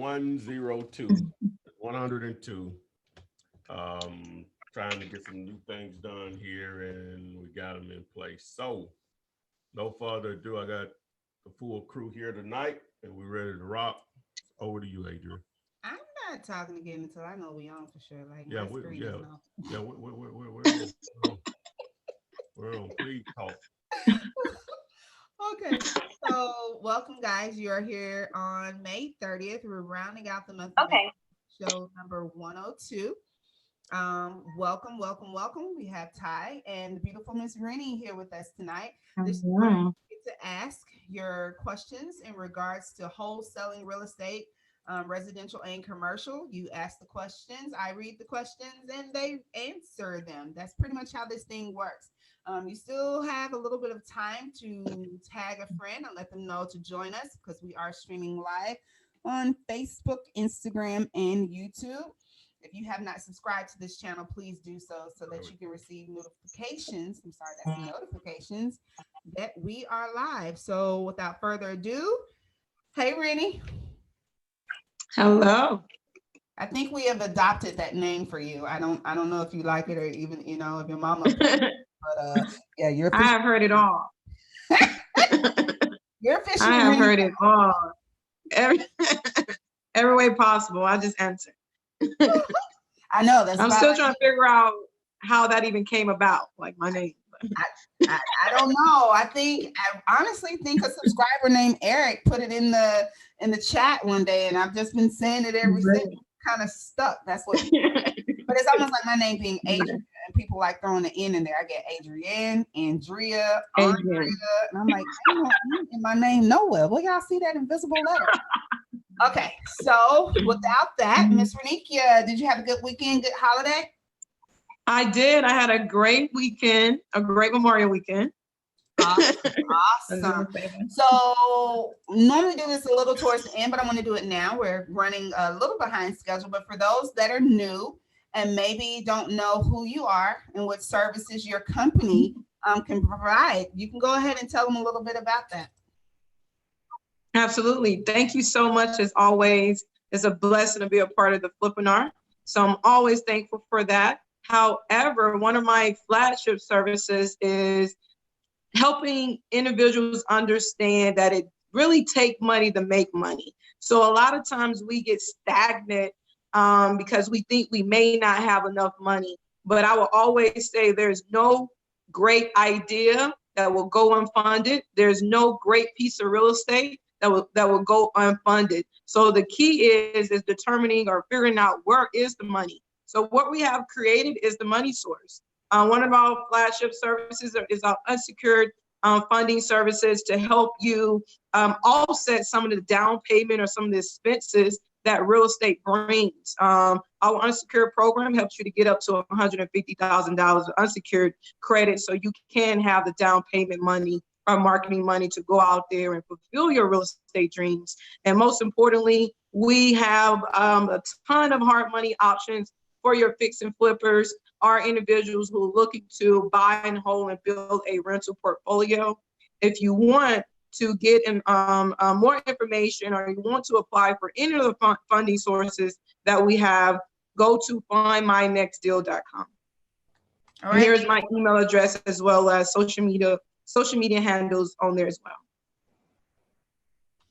102. 102. Trying to get some new things done here, and we got them in place. So, no further ado, I got the full crew here tonight, and we're ready to rock. Over to you, Adrian. I'm not talking again until I know we on for sure. Like Yeah, my screen is off. yeah, we're on. Please talk. Okay, so welcome, guys. You are here on May 30th. We're rounding out the month of May, show number 102. Welcome, welcome, welcome. We have Ty and the beautiful Miss Rennie here with us tonight. This is where you get to ask your questions in regards to wholesaling real estate, residential and commercial. You ask the questions, I read the questions, and they answer them. That's pretty much how this thing works. You still have a little bit of time to tag a friend and let them know to join us because we are streaming live on Facebook, Instagram, and YouTube. If you have not subscribed to this channel, please do so that you can receive notifications. I'm sorry, that's notifications that we are live. So without further ado, hey, Rennie. Hello. I think we have adopted that name for you. I don't know if you like it or even, if your mama, but yeah, you're I have heard it all. You're officially I have heard it all. Every way possible. I just answered. I know that's. I'm still trying to figure out how that even came about, like my name. I don't know. I honestly think a subscriber named Eric put it in the chat one day, and I've just been saying it ever since. Kind of stuck. That's what. But it's almost like my name being Adrian, and people like throwing the N in there. I get Adrienne, Andrea, Andrea, and I'm like, I don't in my name nowhere. Well, y'all see that invisible letter? Okay, so without that, Miss Renikia, did you have a good weekend, good holiday? I did. I had a great weekend, a great Memorial weekend. Awesome. So normally do this a little towards the end, but I want to do it now. We're running a little behind schedule, but for those that are new and maybe don't know who you are and what services your company can provide, you can go ahead and tell them a little bit about that. Absolutely. Thank you so much. As always, it's a blessing to be a part of the Flippinar. So I'm always thankful for that. However, one of my flagship services is helping individuals understand that it really takes money to make money. So a lot of times we get stagnant because we think we may not have enough money. But I will always say there's no great idea that will go unfunded. There's no great piece of real estate that will go unfunded. So the key is determining or figuring out where is the money. So what we have created is the money source. One of our flagship services is our unsecured funding services to help you offset some of the down payment or some of the expenses that real estate brings. Our unsecured program helps you to get up to $150,000 of unsecured credit so you can have the down payment money or marketing money to go out there and fulfill your real estate dreams. And most importantly, we have a ton of hard money options for your fix and flippers, are individuals who are looking to buy and hold and build a rental portfolio. If you want to get more information or you want to apply for any of the funding sources that we have, go to findmynextdeal.com. All right. Here's my email address as well as social media handles on there as well.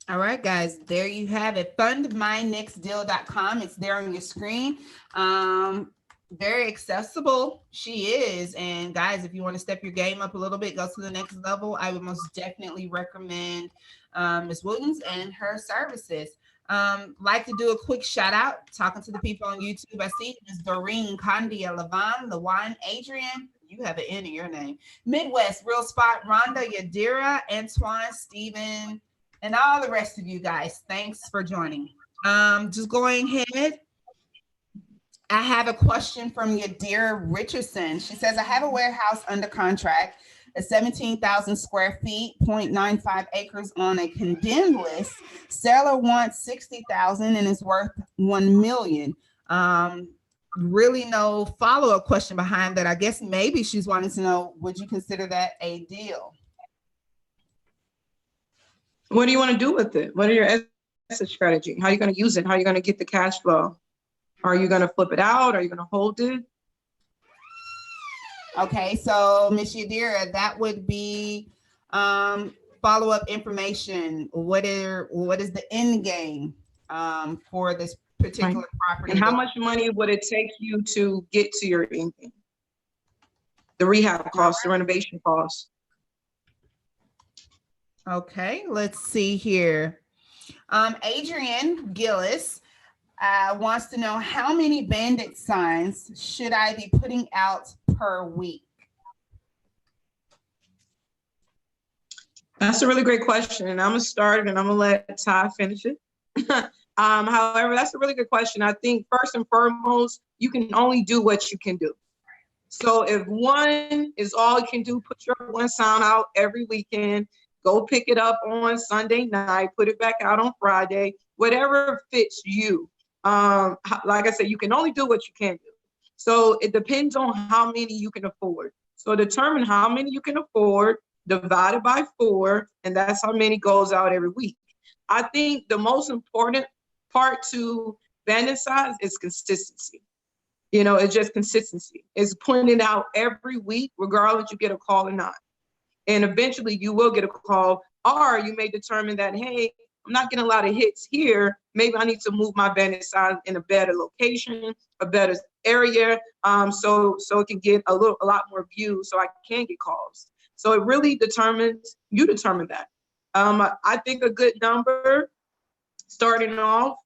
All right, guys, there you have it. Fundmynextdeal.com. It's there on your screen. Very accessible she is. And guys, if you want to step your game up a little bit, go to the next level, I would most definitely recommend Ms. Williams and her services. Like to do a quick shout out, talking to the people on YouTube. I see Ms. Doreen, Condia, Lawan, Adrian. You have an N in your name. Midwest, Real Spot, Rhonda, Yadira, Antoine, Stephen, and all the rest of you guys. Thanks for joining. Just going ahead. I have a question from Yadira Richardson. She says, I have a warehouse under contract at 17,000 square feet, 0.95 acres on a condemned list. Seller wants 60,000 and is worth 1 million. Really no follow-up question behind that. I guess maybe she's wanting to know, would you consider that a deal? What do you want to do with it? What are your strategy? How are you going to use it? How are you going to get the cash flow? Are you going to flip it out? Are you going to hold it? Okay, so Ms. Yadira, that would be follow-up information. What is the end game for this particular property? And how much money would it take you to get to your end game? The rehab costs, the renovation costs. Okay, let's see here. Adrian Gillis wants to know, how many Bandit signs should I be putting out per week? That's a really great question. And I'm gonna start and I'm gonna let Ty finish it. However, that's a really good question. I think first and foremost, you can only do what you can do. So if one is all you can do, put your one sign out every weekend, go pick it up on Sunday night, put it back out on Friday, whatever fits you. Like I said, you can only do what you can do. So it depends on how many you can afford. So determine how many you can afford, divide it by 4, and that's how many goes out every week. I think the most important part to Bandit size is consistency. You know, it's just consistency. It's pointing out every week, regardless you get a call or not. And eventually you will get a call, or you may determine that, hey, I'm not getting a lot of hits here. Maybe I need to move my Bandit sign in a better location, a better area, so it can get a lot more views, so I can get calls. So it really you determine that. I think a good number starting off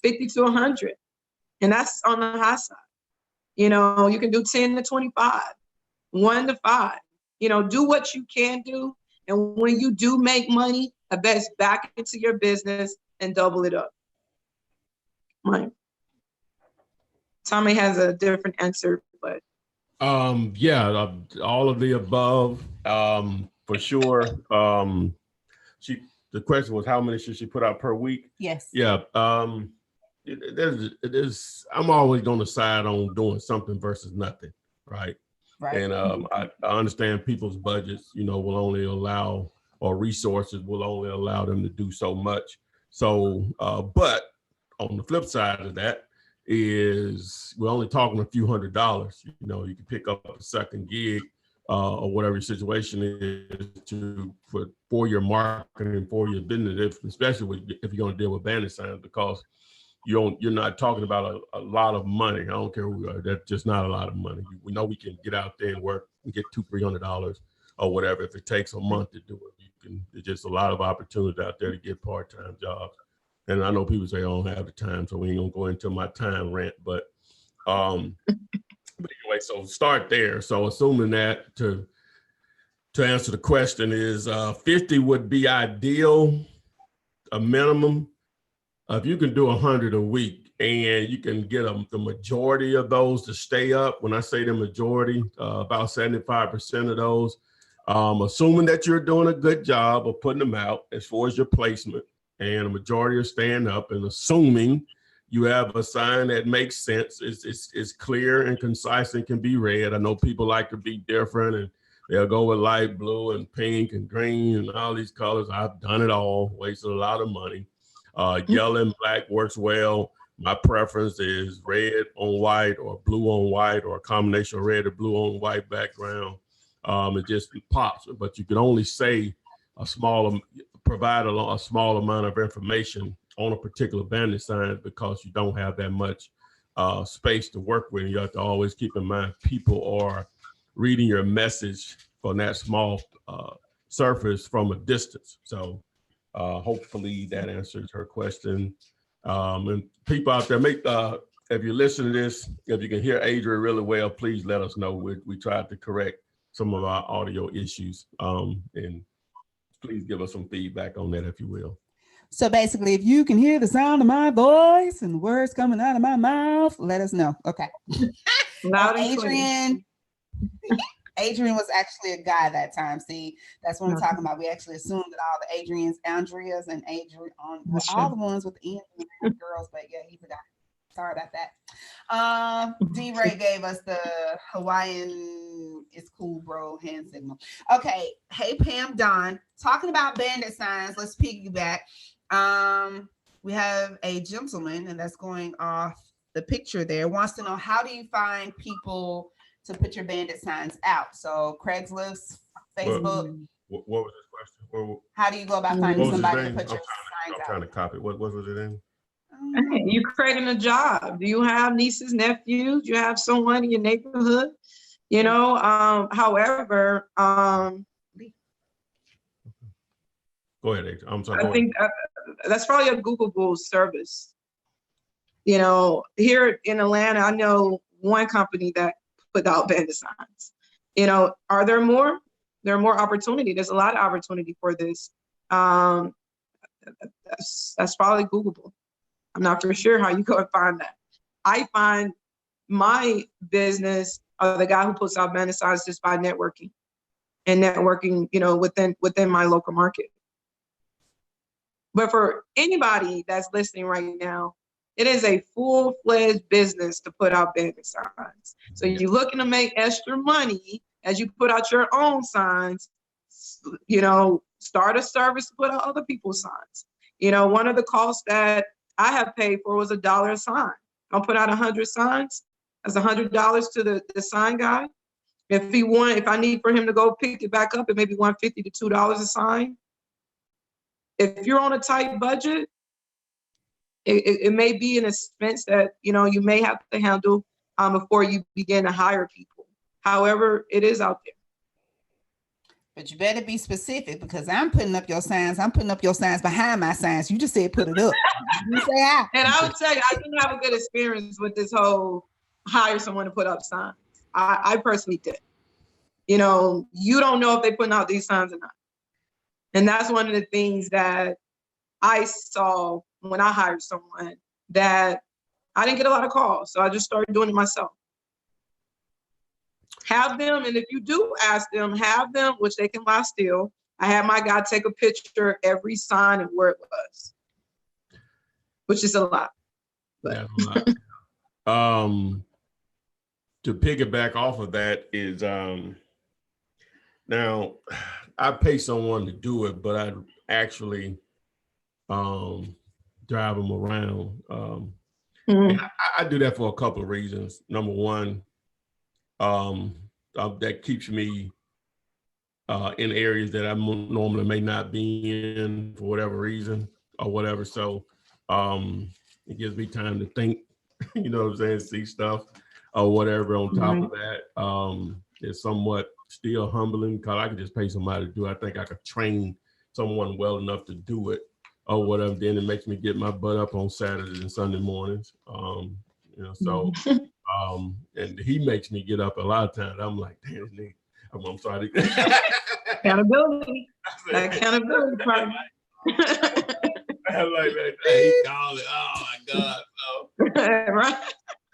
50 to 100, and that's on the high side. You know, you can do 10 to 25, 1 to 5. You know, do what you can do, and when you do make money, invest back into your business and double it up. Right. Tommy has a different answer, but yeah, all of the above, for sure. The question was, how many should she put out per week? Yes. Yeah. It is. I'm always going to side on doing something versus nothing, right? Right. And I understand people's budgets, you know, will only allow, or resources will only allow them to do so much. So, but on the flip side of that is we're only talking a few $100s. You know, you can pick up a second gig or whatever your situation is for your marketing, for your business, especially if you're going to deal with Bandit signs, because you're not talking about a lot of money. I don't care who we are. That's just not a lot of money. We know we can get out there and work and get $200-300 or whatever. If it takes a month to do it, there's just a lot of opportunity out there to get part-time jobs. And I know people say I don't have the time, so we ain't gonna go into my time rant. But anyway, so start there. So assuming that to answer the question is 50 would be ideal, a minimum. If you can do 100 a week and you can get the majority of those to stay up, when I say the majority, about 75% of those, assuming that you're doing a good job of putting them out as far as your placement, and a majority are staying up, and assuming you have a sign that makes sense, it's clear and concise and can be read. I know people like to be different and they'll go with light blue and pink and green and all these colors. I've done it all, wasted a lot of money. Yellow and black works well. My preference is red on white or blue on white or a combination of red or blue on white background. It just pops, but you can only say provide a small amount of information on a particular Bandit sign because you don't have that much space to work with. You have to always keep in mind people are reading your message from that small surface from a distance. So hopefully that answers her question. And people out there, if you listen to this, if you can hear Adrian really well, please let us know. We tried to correct some of our audio issues, and please give us some feedback on that, if you will. So basically, if you can hear the sound of my voice and the words coming out of my mouth, let us know. Okay. Adrian was actually a guy that time. See, that's what I'm talking about. We actually assumed that all the Adrians, Andreas, and Adrian all the ones with the N girls, but yeah, he's a guy. Sorry about that. D-Ray gave us the Hawaiian "it's cool, bro" hand signal. Okay. Hey, Pam Don, talking about Bandit signs. Let's piggyback. We have a gentleman, and that's going off the picture there, wants to know, how do you find people to put your Bandit signs out? So Craigslist, Facebook. What was his question? How do you go about finding somebody to put your I'm signs trying out? to copy. What was it in? You creating a job. Do you have nieces, nephews? You have someone in your neighborhood? You know, however, Go ahead, Adrian. I'm sorry. I think that's probably a Googleable service. You know, here in Atlanta, I know one company that put out Bandit signs. You know, are there more? There are more opportunity. There's a lot of opportunity for this. That's probably Googleable. I'm not for sure how you go and find that. I find my business, the guy who puts out Bandit signs, just by networking, you know, within my local market. But for anybody that's listening right now, it is a full-fledged business to put out Bandit signs. So you're looking to make extra money as you put out your own signs, you know, start a service to put out other people's signs. You know, one of the costs that I have paid for was $1 a sign. I'll put out 100 signs. That's $100 to the sign guy. If I need for him to go pick it back up, it may be $150 to $2 a sign. If you're on a tight budget, it may be an expense that, you know, you may have to handle before you begin to hire people. However, it is out there. But you better be specific, because I'm putting up your signs. I'm putting up your signs behind my signs. You just said put it up. You say I. And I would tell you, I didn't have a good experience with this whole hire someone to put up signs. I personally did. You know, you don't know if they're putting out these signs or not. And that's one of the things that I saw when I hired someone, that I didn't get a lot of calls. So I just started doing it myself. Have them, and if you do ask them, have them, which they can lie still. I had my guy take a picture of every sign and where it was, which is a lot. But. That's a lot. To piggyback off of that is, now I pay someone to do it, but I actually drive them around. And I do that for a couple of reasons. Number one, that keeps me in areas that I normally may not be in for whatever reason or whatever. So it gives me time to think, you know what I'm saying, see stuff or whatever on top of that. It's somewhat still humbling because I could just pay somebody to do it. I think I could train someone well enough to do it or whatever. Then it makes me get my butt up on Saturdays and Sunday mornings. You know, so and he makes me get up a lot of times. I'm like, damn, nigga. I'm sorry. Accountability. Accountability part. I'm like, he called it. Oh my God. So, right.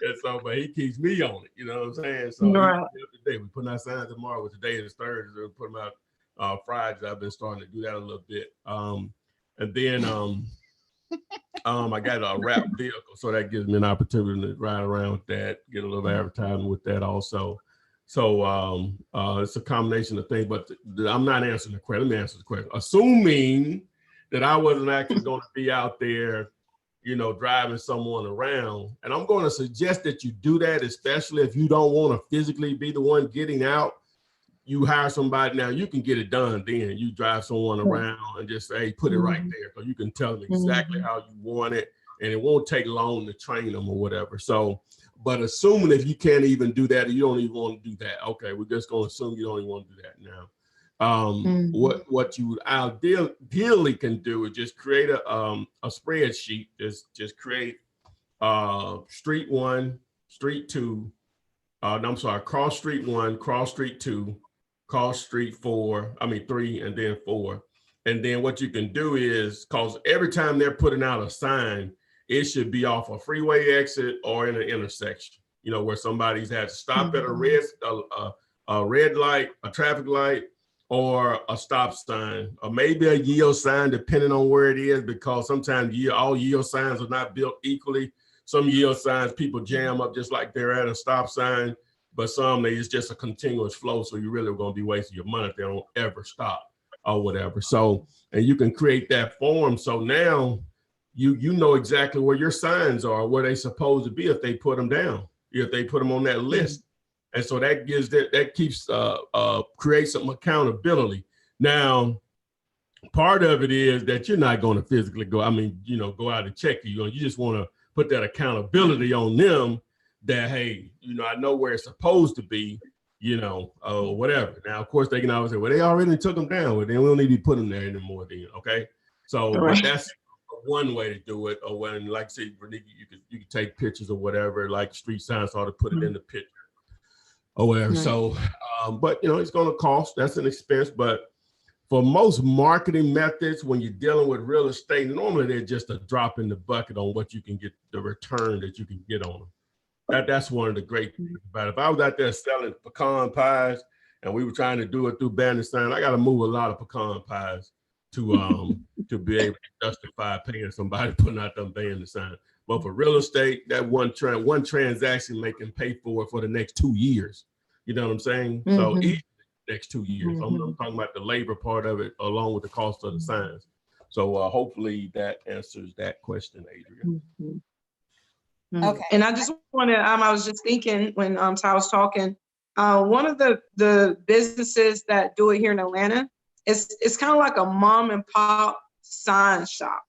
and so, but he keeps me on it. You know what I'm saying? So right. Today we put our signs tomorrow. With today is Thursday. So we put them out Fridays. I've been starting to do that a little bit. And then I got a wrapped vehicle, so that gives me an opportunity to ride around with that, get a little advertising with that also. So it's a combination of things, but I'm not answering the question. Let me answer the question. Assuming that I wasn't actually going to be out there, you know, driving someone around, and I'm going to suggest that you do that, especially if you don't want to physically be the one getting out. You hire somebody. Now you can get it done. Then you drive someone around and just say, hey, put it right there. So you can tell them exactly how you want it, and it won't take long to train them or whatever. So, but assuming if you can't even do that, or you don't even want to do that, okay, we're just going to assume you don't even want to do that now. What you ideally can do is just create a spreadsheet. Just create street 1, street 2. Cross street 1, cross street 2. Cross street 3, and then 4. And then what you can do is, because every time they're putting out a sign, it should be off a freeway exit or in an intersection, you know, where somebody's had to stop at a red light, a traffic light, or a stop sign, or maybe a yield sign, depending on where it is, because sometimes all yield signs are not built equally. Some yield signs, people jam up just like they're at a stop sign. But some, it's just a continuous flow, so you really are going to be wasting your money if they don't ever stop. or whatever. So, and you can create that form. So now you know exactly where your signs are, where they supposed to be if they put them down, if they put them on that list. And so that gives that keeps creates some accountability. Now, part of it is that you're not going to physically go out and check you. You just want to put that accountability on them that, hey, I know where it's supposed to be, whatever. Now, of course, they can always say, well, they already took them down. Well, then we don't need to put them there anymore then, okay? So, but that's one way to do it. Or when, like I said, you could take pictures or whatever, like street signs, ought to put it in the picture or whatever. So, but, it's going to cost. That's an expense. But for most marketing methods, when you're dealing with real estate, normally they're just a drop in the bucket on what you can get, the return that you can get on them. That's one of the great things about it. If I was out there selling pecan pies and we were trying to do it through Bandit sign, I got to move a lot of pecan pies to be able to justify paying somebody putting out them Bandit sign. But for real estate, that one transaction make them pay for it for the next 2 years. You know what I'm saying? So each next 2 years. I'm talking about the labor part of it along with the cost of the signs. So hopefully that answers that question, Adrian. Okay. And I just want to, I was just thinking when Ty was talking, one of the businesses that do it here in Atlanta, it's kind of like a mom and pop sign shop.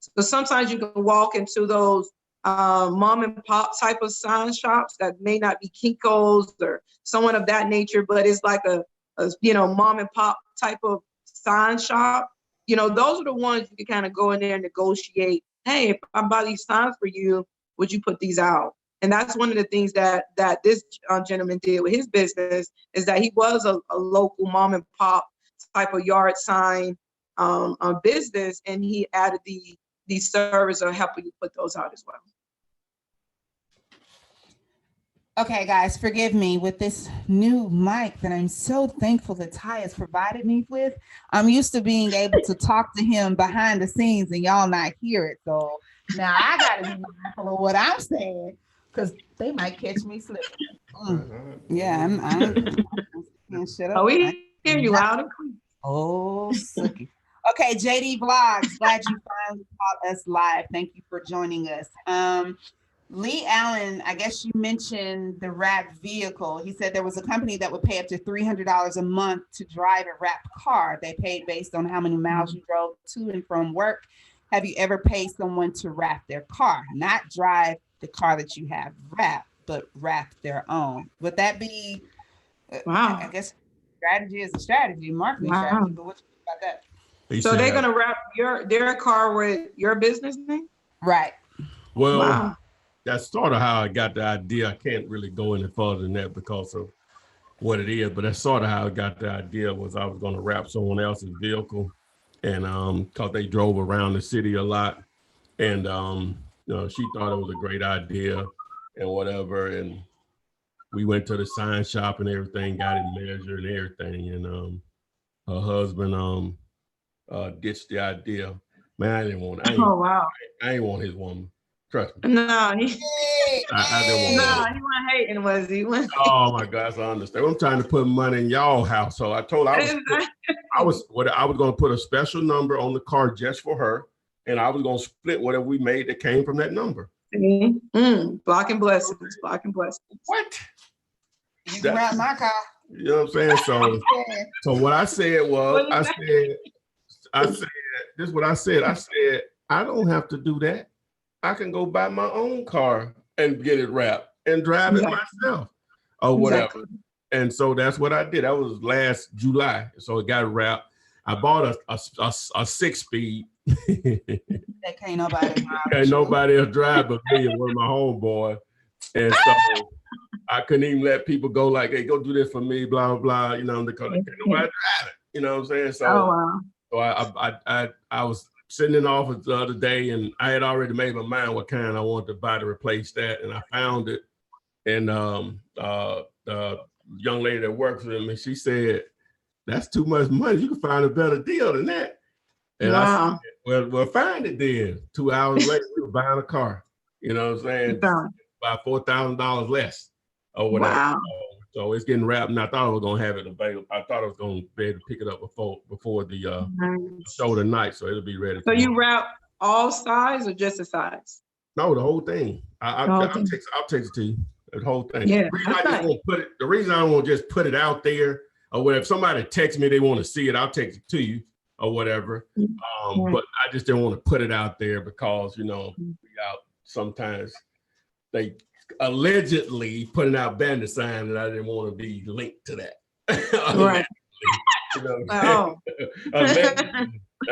So sometimes you can walk into those mom and pop type of sign shops that may not be Kinko's or someone of that nature, but it's like a mom and pop type of sign shop. Those are the ones you can kind of go in there and negotiate. Hey, if I buy these signs for you, would you put these out? And that's one of the things that this gentleman did with his business, is that he was a local mom and pop type of yard sign business, and he added the service of helping you put those out as well. Okay, guys, forgive me with this new mic that I'm so thankful that Ty has provided me with. I'm used to being able to talk to him behind the scenes and y'all not hear it. So now I got to be mindful of what I'm saying, because they might catch me slipping. Yeah, I'm shut up. Oh, we hear you loud and clear. Oh, sucky. Okay, JD Vlogs, glad you finally caught us live. Thank you for joining us. Lee Allen, I guess you mentioned the wrapped vehicle. He said there was a company that would pay up to $300 a month to drive a wrapped car. They paid based on how many miles you drove to and from work. Have you ever paid someone to wrap their car? Not drive the car that you have wrapped, but wrap their own. Would that be, wow. I guess strategy is a strategy, marketing strategy, but what you think about that? So they're going to wrap their car with your business name? Right. Well, that's sort of how I got the idea. I can't really go any further than that because of what it is, but that's sort of how I got the idea. Was I was going to wrap someone else's vehicle, and because they drove around the city a lot, and she thought it was a great idea and whatever, and we went to the sign shop and everything, got it measured and everything, and her husband ditched the idea. Man, I didn't want his woman. Trust me. No, I didn't want he wasn't hating, was he? Oh my gosh, I understand. I'm trying to put money in y'all house. So I told her I was going to put a special number on the car just for her, and I was going to split whatever we made that came from that number. Blocking blessings, blocking blessings. What? You can wrap my car. You know what I'm saying? So what I said was, I said, this is what I said. I said, I don't have to do that. I can go buy my own car and get it wrapped and drive it myself or whatever. Exactly. And so that's what I did. That was last July. So it got wrapped. I bought a 6-speed. That can't nobody drive. Can't nobody else drive but me and one of my homeboys. And so I couldn't even let people go like, hey, go do this for me, blah, blah, blah, because can't nobody drive it. You know what I'm saying? So, so I was sitting in the office the other day, and I had already made my mind what kind I wanted to buy to replace that, and I found it. And the young lady that works with me, she said, "That's too much money. You can find a better deal than that." And I said, "Well, find it then." 2 hours later, we were buying a car. You know what I'm saying? About $4,000 less or whatever. Wow. So it's getting wrapped, and I thought I was gonna have it available. I thought I was gonna be able to pick it up before the show tonight, so it'll be ready. So you wrap all sides or just the sides? No, the whole thing. I'll text it to you. The whole thing. Yeah, The reason I don't want to just put it out there, or whatever. If somebody texts me, they want to see it, I'll text it to you or whatever. But I just didn't want to put it out there because, sometimes they allegedly putting out Bandit sign, and I didn't want to be linked to that. Right. That's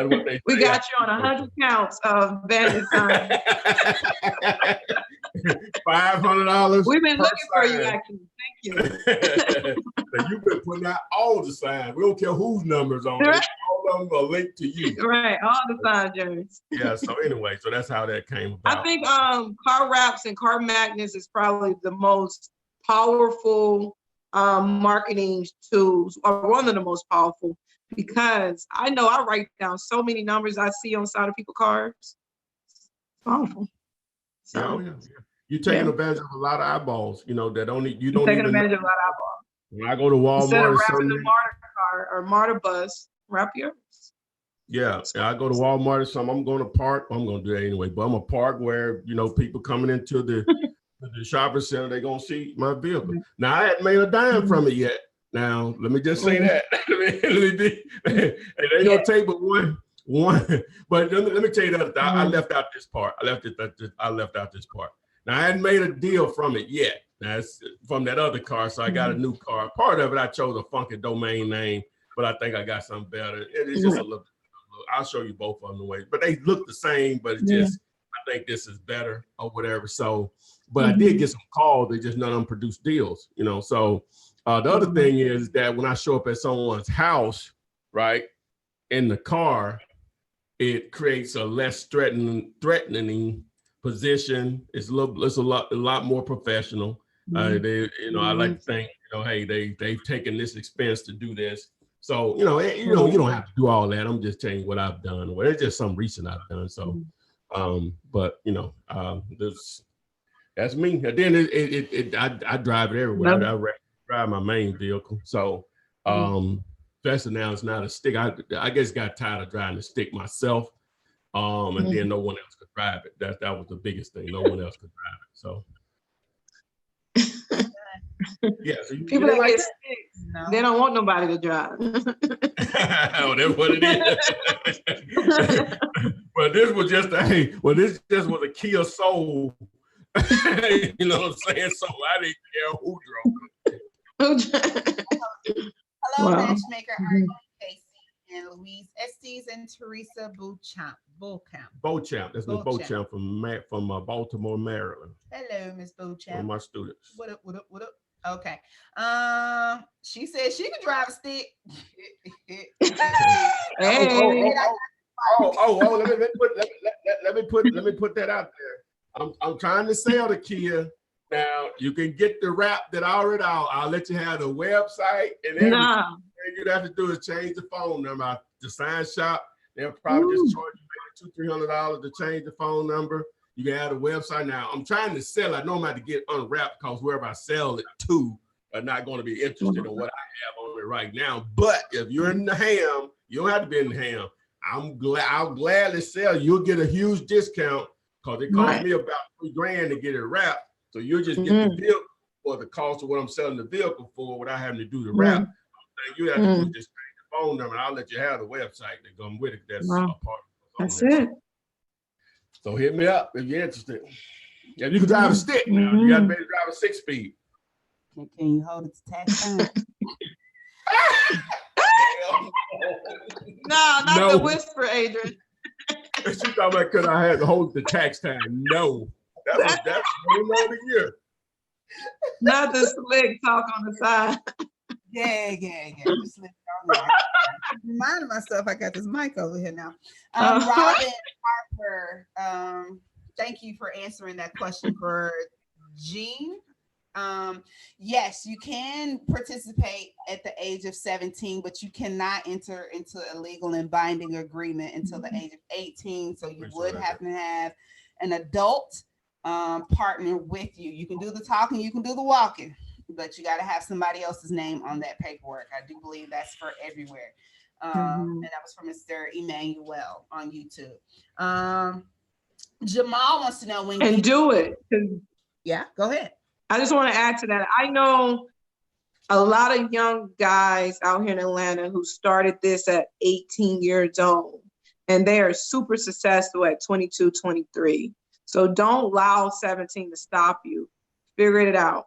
what they we got you on 100 counts of Bandit sign. $500. We've been looking for you, actually. Thank you. You've been putting out all the signs. We don't care whose numbers on it. All of them are linked to you. Right, all the signs, Jerry. Yeah. So anyway, so that's how that came about. I think car wraps and car magnets is probably the most powerful marketing tools, or one of the most powerful, because I know I write down so many numbers I see on the side of people's cars. It's powerful. So, yeah. You're taking advantage of a lot of eyeballs, that you don't taking even advantage of a lot of eyeballs. When I go to Walmart, instead of wrapping the MARTA car or MARTA bus, wrap yours. Yeah, I go to Walmart or something. I'm going to park. I'm going to do that anyway, but I'm going to park where people coming into the shopping center, they're going to see my vehicle. Now I hadn't made a dime from it yet. Now let me just say that. It ain't gonna take but one. But let me tell you that I left out this part. I left out this part. Now I hadn't made a deal from it yet. That's from that other car, so I got a new car. Part of it, I chose a funky domain name, but I think I got something better. It's just a little. I'll show you both of them the way, but they look the same. But it's just, I think this is better or whatever. So, but I did get some calls. They just none of them produce deals, So the other thing is that when I show up at someone's house, right, in the car, it creates a less threatening position. It's a lot more professional. I like to think, hey, they've taken this expense to do this. So, you don't have to do all that. I'm just telling you what I've done. Well, it's just some recent I've done. So, but that's me. And then I drive it everywhere. I drive my main vehicle. So, especially now it's not a stick. I guess got tired of driving the stick myself. And then no one else could drive it. That was the biggest thing. No one else could drive it. So. Yeah, so people that get sticks, they don't want nobody to drive. Oh, that's what it is. Well, this was just was a Kia Soul. You know what I'm saying? So I didn't care who drove it. Hello, matchmaker Argo, Casey, and Louise Estes, and Teresa Beauchamp. That's Miss Beauchamp from Baltimore, Maryland. Hello, Miss Beauchamp. One of my students. What up? Okay. She said she could drive a stick. Let me put that out there. I'm trying to sell the Kia. Now you can get the wrap that I already out. I'll let you have the website and everything. All you have to do is change the phone number. The sign shop, they'll probably just charge you maybe $200-300 to change the phone number. You can add a website. Now I'm trying to sell. I know I'm about to get unwrapped because wherever I sell it to are not going to be interested in what I have on it right now. But if you're in the ham, you don't have to be in the ham. I'll gladly sell. You'll get a huge discount because it cost me about $3,000 to get it wrapped. So you'll just get the vehicle for the cost of what I'm selling the vehicle for without having to do the wrap. You have to do just change the phone number, and I'll let you have the website that comes with it. That's a part of it. That's it. So hit me up if you're interested. If you can drive a stick now, you got to be able to drive a 6-speed. Can you hold it to tax time? No, the whisper, Adrian. She talking about could I have to hold the tax time? No, that's another year. Not the slick talk on the side. Yeah. Just reminding myself I got this mic over here now. Robin Harper, thank you for answering that question for Jean. Yes, you can participate at the age of 17, but you cannot enter into a legal and binding agreement until the age of 18. So you would have to have an adult partner with you. You can do the talking, you can do the walking. but you got to have somebody else's name on that paperwork. I do believe that's for everywhere. And that was from Mr. Emmanuel on YouTube. Jamal wants to know when. And do it. Yeah, go ahead. I just want to add to that. I know a lot of young guys out here in Atlanta who started this at 18 years old, and they are super successful at 22, 23. So don't allow 17 to stop you. Figure it out.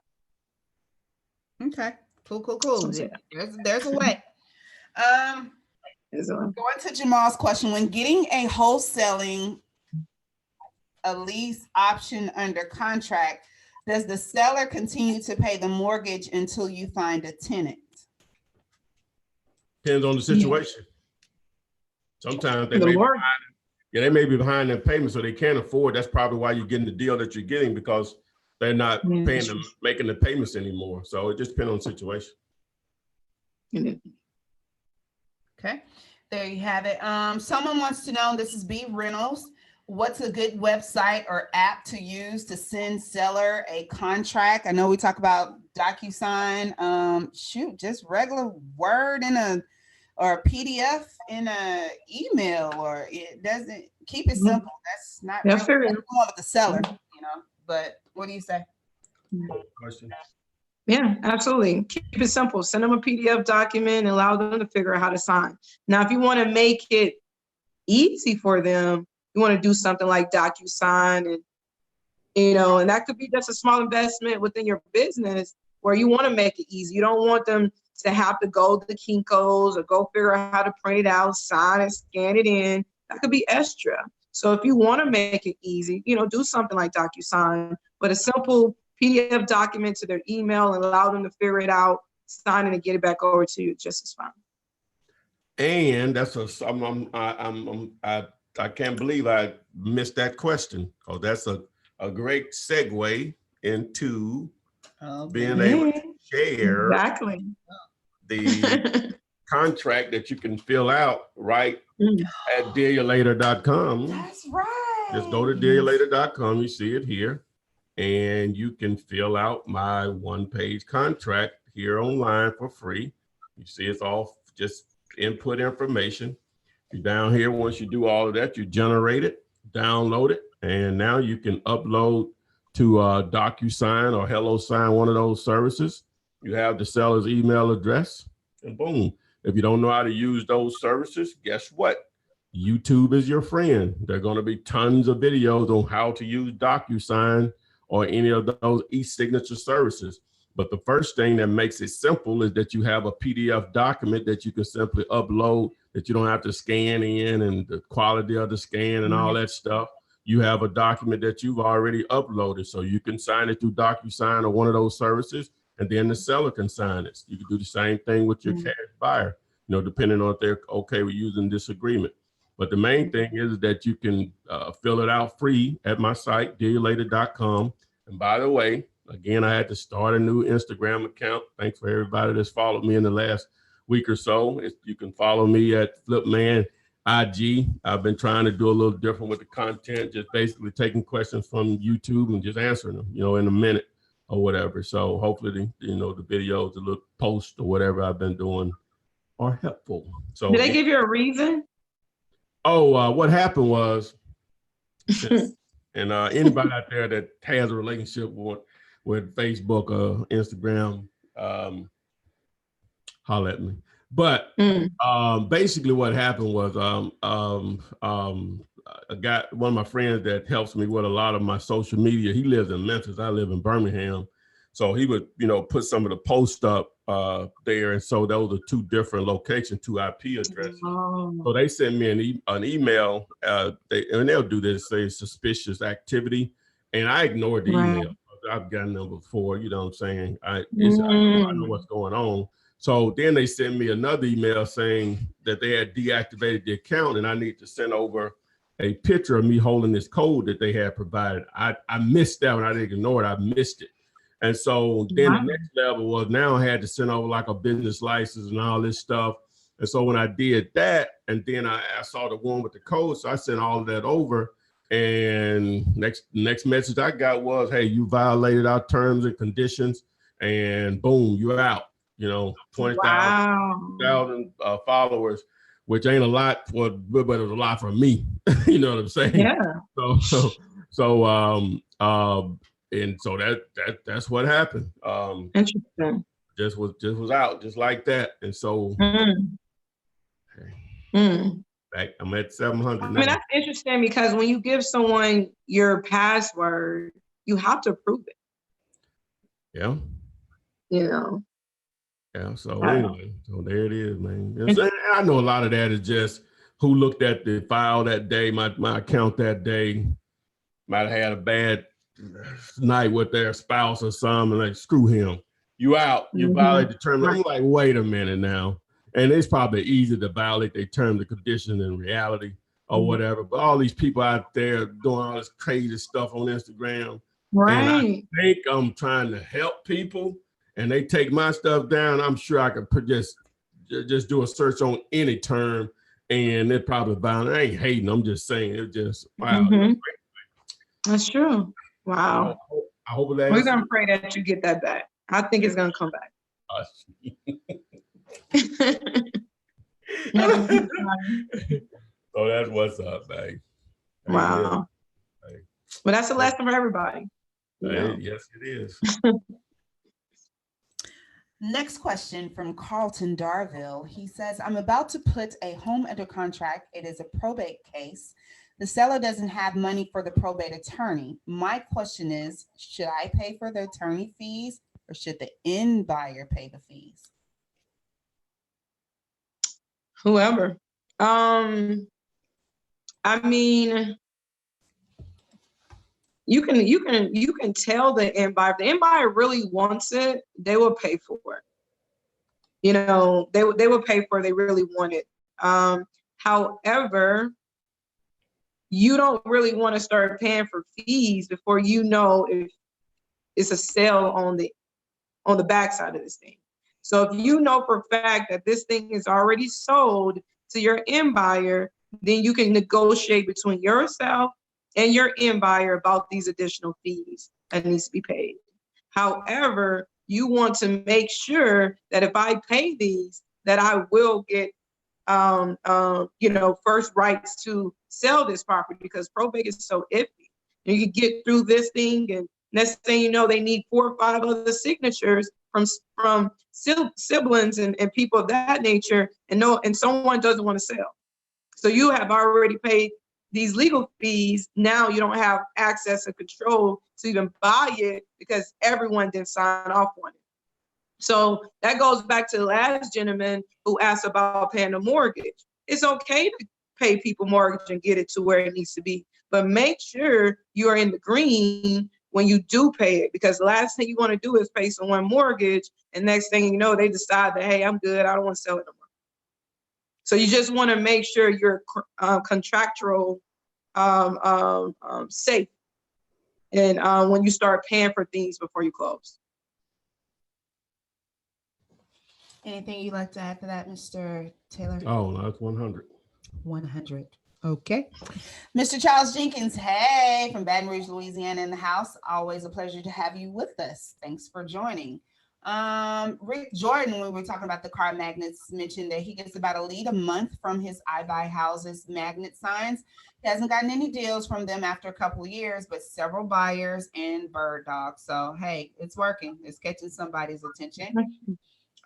Okay, cool. Yeah. There's a way. Going to Jamal's question, when getting a wholesaling a lease option under contract, does the seller continue to pay the mortgage until you find a tenant? Depends on the situation. Sometimes they may be behind their payment, so they can't afford. That's probably why you're getting the deal that you're getting, because they're not paying them, making the payments anymore. So it just depends on the situation. Okay, there you have it. Someone wants to know, this is B Reynolds, what's a good website or app to use to send seller a contract? I know we talk about DocuSign. Just regular Word or a PDF in a email, or it doesn't. Keep it simple. That's not really with the seller, but what do you say? Question. Yeah, absolutely. Keep it simple. Send them a PDF document and allow them to figure out how to sign. Now, if you want to make it easy for them, you want to do something like DocuSign, and and that could be just a small investment within your business where you want to make it easy. You don't want them to have to go to the Kinko's or go figure out how to print it out, sign it, scan it in. That could be extra. So if you want to make it easy, do something like DocuSign, but a simple PDF document to their email and allow them to figure it out, sign it, and get it back over to you just as fine. And that's I can't believe I missed that question, because that's a great segue into being able to share the contract that you can fill out right at dealyoulater.com. That's right. Just go to dealyoulater.com. You see it here, and you can fill out my one-page contract here online for free. You see it's all just input information. You're down here. Once you do all of that, you generate it, download it, and now you can upload to DocuSign or HelloSign, one of those services. You have the seller's email address, and boom. If you don't know how to use those services, guess what? YouTube is your friend. There are going to be tons of videos on how to use DocuSign or any of those e-signature services. But the first thing that makes it simple is that you have a PDF document that you can simply upload, that you don't have to scan in, and the quality of the scan and all that stuff. You have a document that you've already uploaded, so you can sign it through DocuSign or one of those services, and then the seller can sign it. You can do the same thing with your cash buyer, depending on if they're okay with using this agreement. But the main thing is that you can fill it out free at my site, dealyoulater.com. And by the way, again, I had to start a new Instagram account. Thanks for everybody that's followed me in the last week or so. You can follow me at Flipman IG. I've been trying to do a little different with the content, just basically taking questions from YouTube and just answering them, in a minute or whatever. So hopefully, the videos, the little posts or whatever I've been doing are helpful. So did they give you a reason? Oh, what happened was, and anybody out there that has a relationship with Facebook or Instagram, holler at me. But basically what happened was a guy, one of my friends that helps me with a lot of my social media, he lives in Memphis. I live in Birmingham. So he would, put some of the posts up there. And so those are two different locations, two IP addresses. Oh. So they send me an email, and they'll do this, say suspicious activity. And I ignored the email. I've gotten them before, you know what I'm saying? I know what's going on. So then they send me another email saying that they had deactivated the account, and I need to send over a picture of me holding this code that they had provided. I missed that one. I didn't ignore it. I missed it. And so then the next level was now I had to send over like a business license and all this stuff. And so when I did that, and then I saw the one with the code, so I sent all of that over. And next message I got was, hey, you violated our terms and conditions. and boom, you're out. 20,000 Wow. followers, which ain't a lot but it's a lot for me. You know what I'm saying? Yeah. And so that's what happened. Interesting. Just was out just like that, and so back I'm at 700. I mean, that's interesting because when you give someone your password, you have to prove it. Yeah. Yeah. So anyway, so there it is, man. And I know a lot of that is just who looked at the file that day, my account that day, might have had a bad night with their spouse or something, like, screw him. You out. You violate the term. I'm like, wait a minute now. And it's probably easy to violate their terms and conditions in reality or whatever. But all these people out there doing all this crazy stuff on Instagram. Right. And I think I'm trying to help people, and they take my stuff down. I'm sure I could just do a search on any term, and it probably violate. I ain't hating. I'm just saying it just wow. That's true. Wow. I hope that we're gonna pray that you get that back. I think it's gonna come back. So that's what's up, man. Wow. Hey. Well, that's a lesson for everybody. Yes, it is. Next question from Carlton Darville. He says, I'm about to put a home under contract. It is a probate case. The seller doesn't have money for the probate attorney. My question is, should I pay for the attorney fees or should the end buyer pay the fees? Whoever. I mean, you can tell the end buyer. If the end buyer really wants it, they will pay for it. They will pay for it. They really want it. However, you don't really want to start paying for fees before you know if it's a sale on the backside of this thing. So if you know for a fact that this thing is already sold to your end buyer, then you can negotiate between yourself and your end buyer about these additional fees that needs to be paid. However, you want to make sure that if I pay these, that I will get first rights to sell this property, because probate is so iffy. You can get through this thing, and next thing you know, they need 4 or 5 other signatures from siblings and people of that nature, and someone doesn't want to sell. So you have already paid these legal fees. Now you don't have access and control to even buy it because everyone didn't sign off on it. So that goes back to the last gentleman who asked about paying a mortgage. It's okay to pay people mortgage and get it to where it needs to be, but make sure you are in the green when you do pay it, because the last thing you want to do is pay someone mortgage, and next thing you know, they decide that, hey, I'm good, I don't want to sell it no more. So you just want to make sure you're contractual safe, and when you start paying for things before you close. Anything you'd like to add to that, Mr. Taylor? Oh, that's 100. 100. Okay. Mr. Charles Jenkins, hey, from Baton Rouge, Louisiana, in the house. Always a pleasure to have you with us. Thanks for joining. Rick Jordan, when we were talking about the car magnets, mentioned that he gets about a lead a month from his I Buy Houses magnet signs. He hasn't gotten any deals from them after a couple of years, but several buyers and bird dogs. So, hey, it's working. It's catching somebody's attention.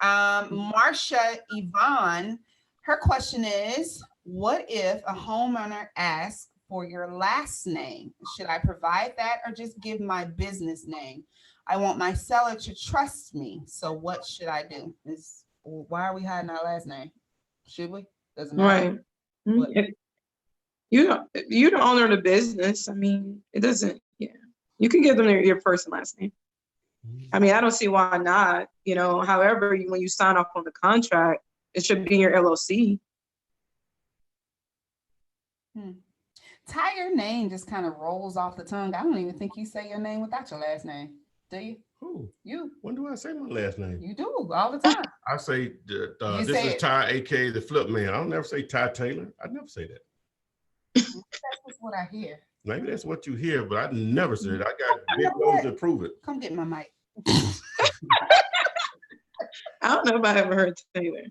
Marsha Yvonne, her question is, what if a homeowner asks for your last name? Should I provide that or just give my business name? I want my seller to trust me. So what should I do? Why are we hiding our last name? Should we? Doesn't matter. Right. You're the owner of the business. I mean, it doesn't, you can give them your first and last name. I mean, I don't see why not, however, when you sign off on the contract, it should be in your LLC. Ty, your name just kind of rolls off the tongue. I don't even think you say your name without your last name. Do you? Who? You. When do I say my last name? You do, all the time. I say, this is Ty, aka the Flip Man. I don't never say Ty Taylor. I never say that. That's just what I hear. Maybe that's what you hear, but I never said it. I got big nose to prove it. Come get my mic. I don't know if I ever heard Taylor.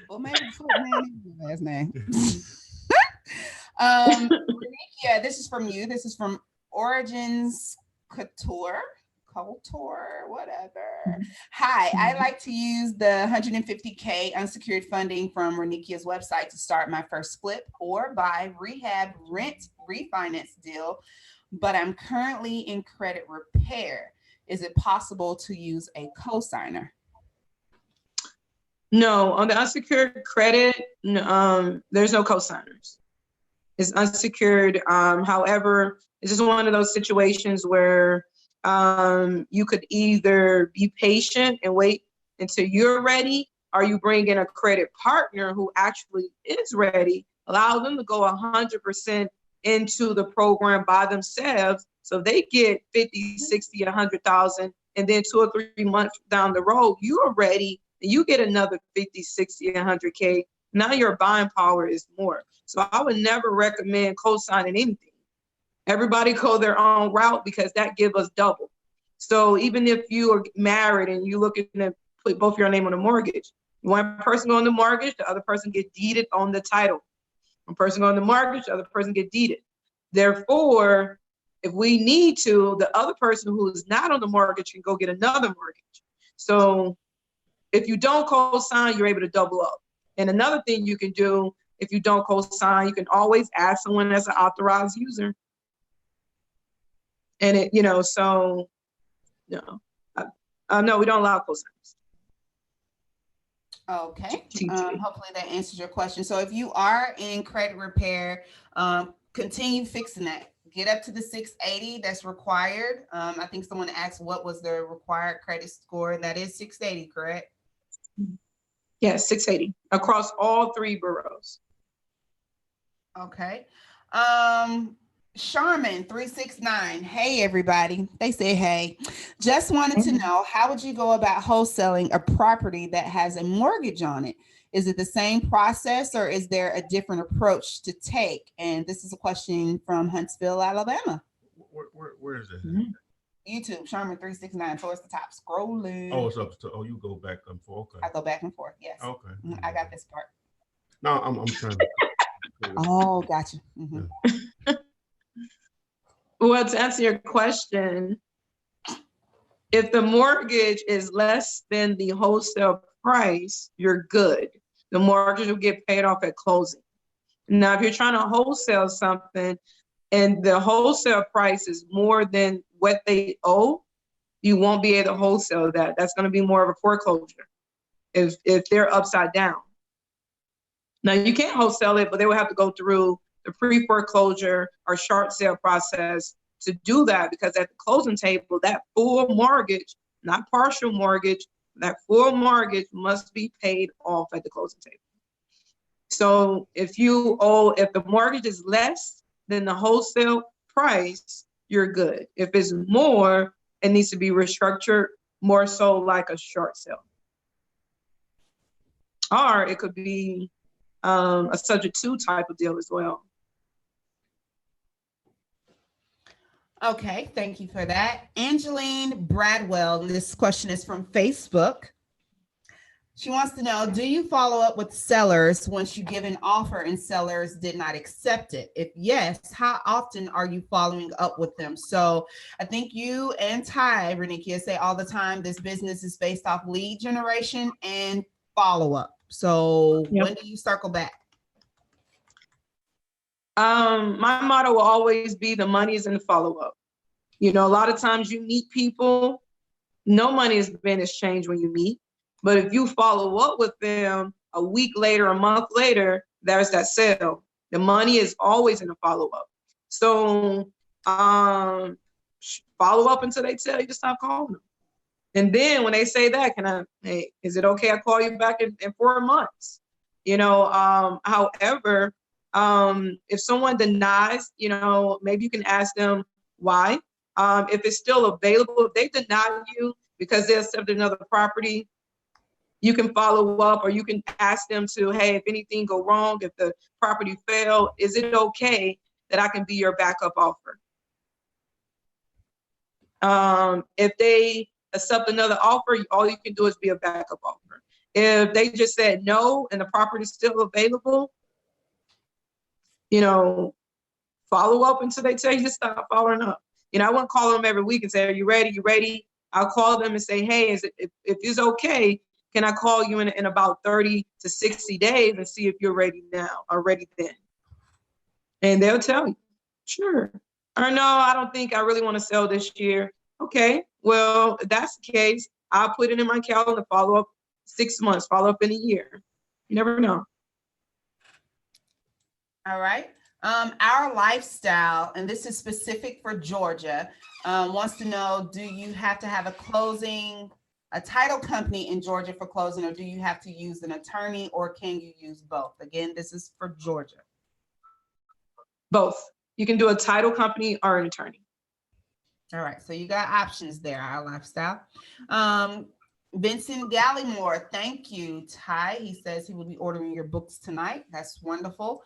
Well, maybe Flipman is your last name. Yeah, this is from you. This is from Origins Couture, whatever. Hi, I like to use the 150K unsecured funding from Renikia's website to start my first flip or buy, rehab, rent, refinance deal, but I'm currently in credit repair. Is it possible to use a cosigner? No, on the unsecured credit, there's no cosigners. It's unsecured. However, it's just one of those situations where you could either be patient and wait until you're ready, or you bring in a credit partner who actually is ready, allow them to go 100% into the program by themselves. So they get 50, 60, 100,000, and then 2 or 3 months down the road, you are ready and you get another 50, 60, 100K. Now your buying power is more. So I would never recommend co-signing anything. Everybody go their own route because that gives us double. So even if you are married and you looking to put both your name on a mortgage, one person go on the mortgage, the other person get deeded on the title. One person go on the mortgage, the other person get deeded. Therefore, if we need to, the other person who is not on the mortgage can go get another mortgage. So if you don't co-sign, you're able to double up. And another thing you can do, if you don't co-sign, you can always add someone as an authorized user. And it, so no, no, we don't allow co-signers. Okay. Hopefully that answers your question. So if you are in credit repair, continue fixing that. Get up to the 680 that's required. I think someone asked what was the required credit score. That is 680, correct? Yes, 680 across all 3 boroughs. Okay. Charmin 369. Hey, everybody. They say, hey, just wanted to know, how would you go about wholesaling a property that has a mortgage on it? Is it the same process or is there a different approach to take? And this is a question from Huntsville, Alabama. Where is it? YouTube, Charmin 369, towards the top, scrolling. Oh, it's up to, you go back and forth. Okay. I go back and forth, yes. Okay. I got this part. No, I'm trying to. Oh, gotcha. Well, to answer your question, if the mortgage is less than the wholesale price, you're good. The mortgage will get paid off at closing. Now, if you're trying to wholesale something and the wholesale price is more than what they owe, you won't be able to wholesale that. That's going to be more of a foreclosure if they're upside down. Now, you can't wholesale it, but they will have to go through the pre-foreclosure or short sale process to do that, because at the closing table, that full mortgage, not partial mortgage, that full mortgage must be paid off at the closing table. So if the mortgage is less than the wholesale price, you're good. If it's more, it needs to be restructured more so like a short sale. Or it could be a subject to type of deal as well. Okay, thank you for that. Angeline Bradwell, this question is from Facebook. She wants to know, do you follow up with sellers once you give an offer and sellers did not accept it? If yes, how often are you following up with them? So I think you and Ty, Renikia, say all the time, this business is based off lead generation and follow-up. So When do you circle back? My motto will always be the money is in the follow-up. A lot of times you meet people, no money has been exchanged when you meet. But if you follow up with them a week later, a month later, there's that sale. The money is always in the follow-up. So follow up until they tell you to stop calling them. And then when they say that, hey, is it okay I call you back in 4 months? However, if someone denies, maybe you can ask them why. If it's still available, if they deny you because they accepted another property, you can follow up, or you can ask them to, hey, if anything go wrong, if the property failed, is it okay that I can be your backup offer? If they accept another offer, all you can do is be a backup offer. If they just said no and the property is still available, follow up until they tell you to stop following up. I wouldn't call them every week and say, are you ready? You ready? I'll call them and say, hey, if it's okay, can I call you in about 30 to 60 days and see if you're ready now or ready then? And they'll tell you, sure. Or no, I don't think I really want to sell this year. Okay, well, if that's the case, I'll put it in my calendar, follow up 6 months, follow up in a year. You never know. All right. Our lifestyle, and this is specific for Georgia, wants to know, do you have to have a title company in Georgia for closing, or do you have to use an attorney, or can you use both? Again, this is for Georgia. Both. You can do a title company or an attorney. All right, so you got options there, our lifestyle. Vincent Gallimore, thank you, Ty. He says he will be ordering your books tonight. That's wonderful.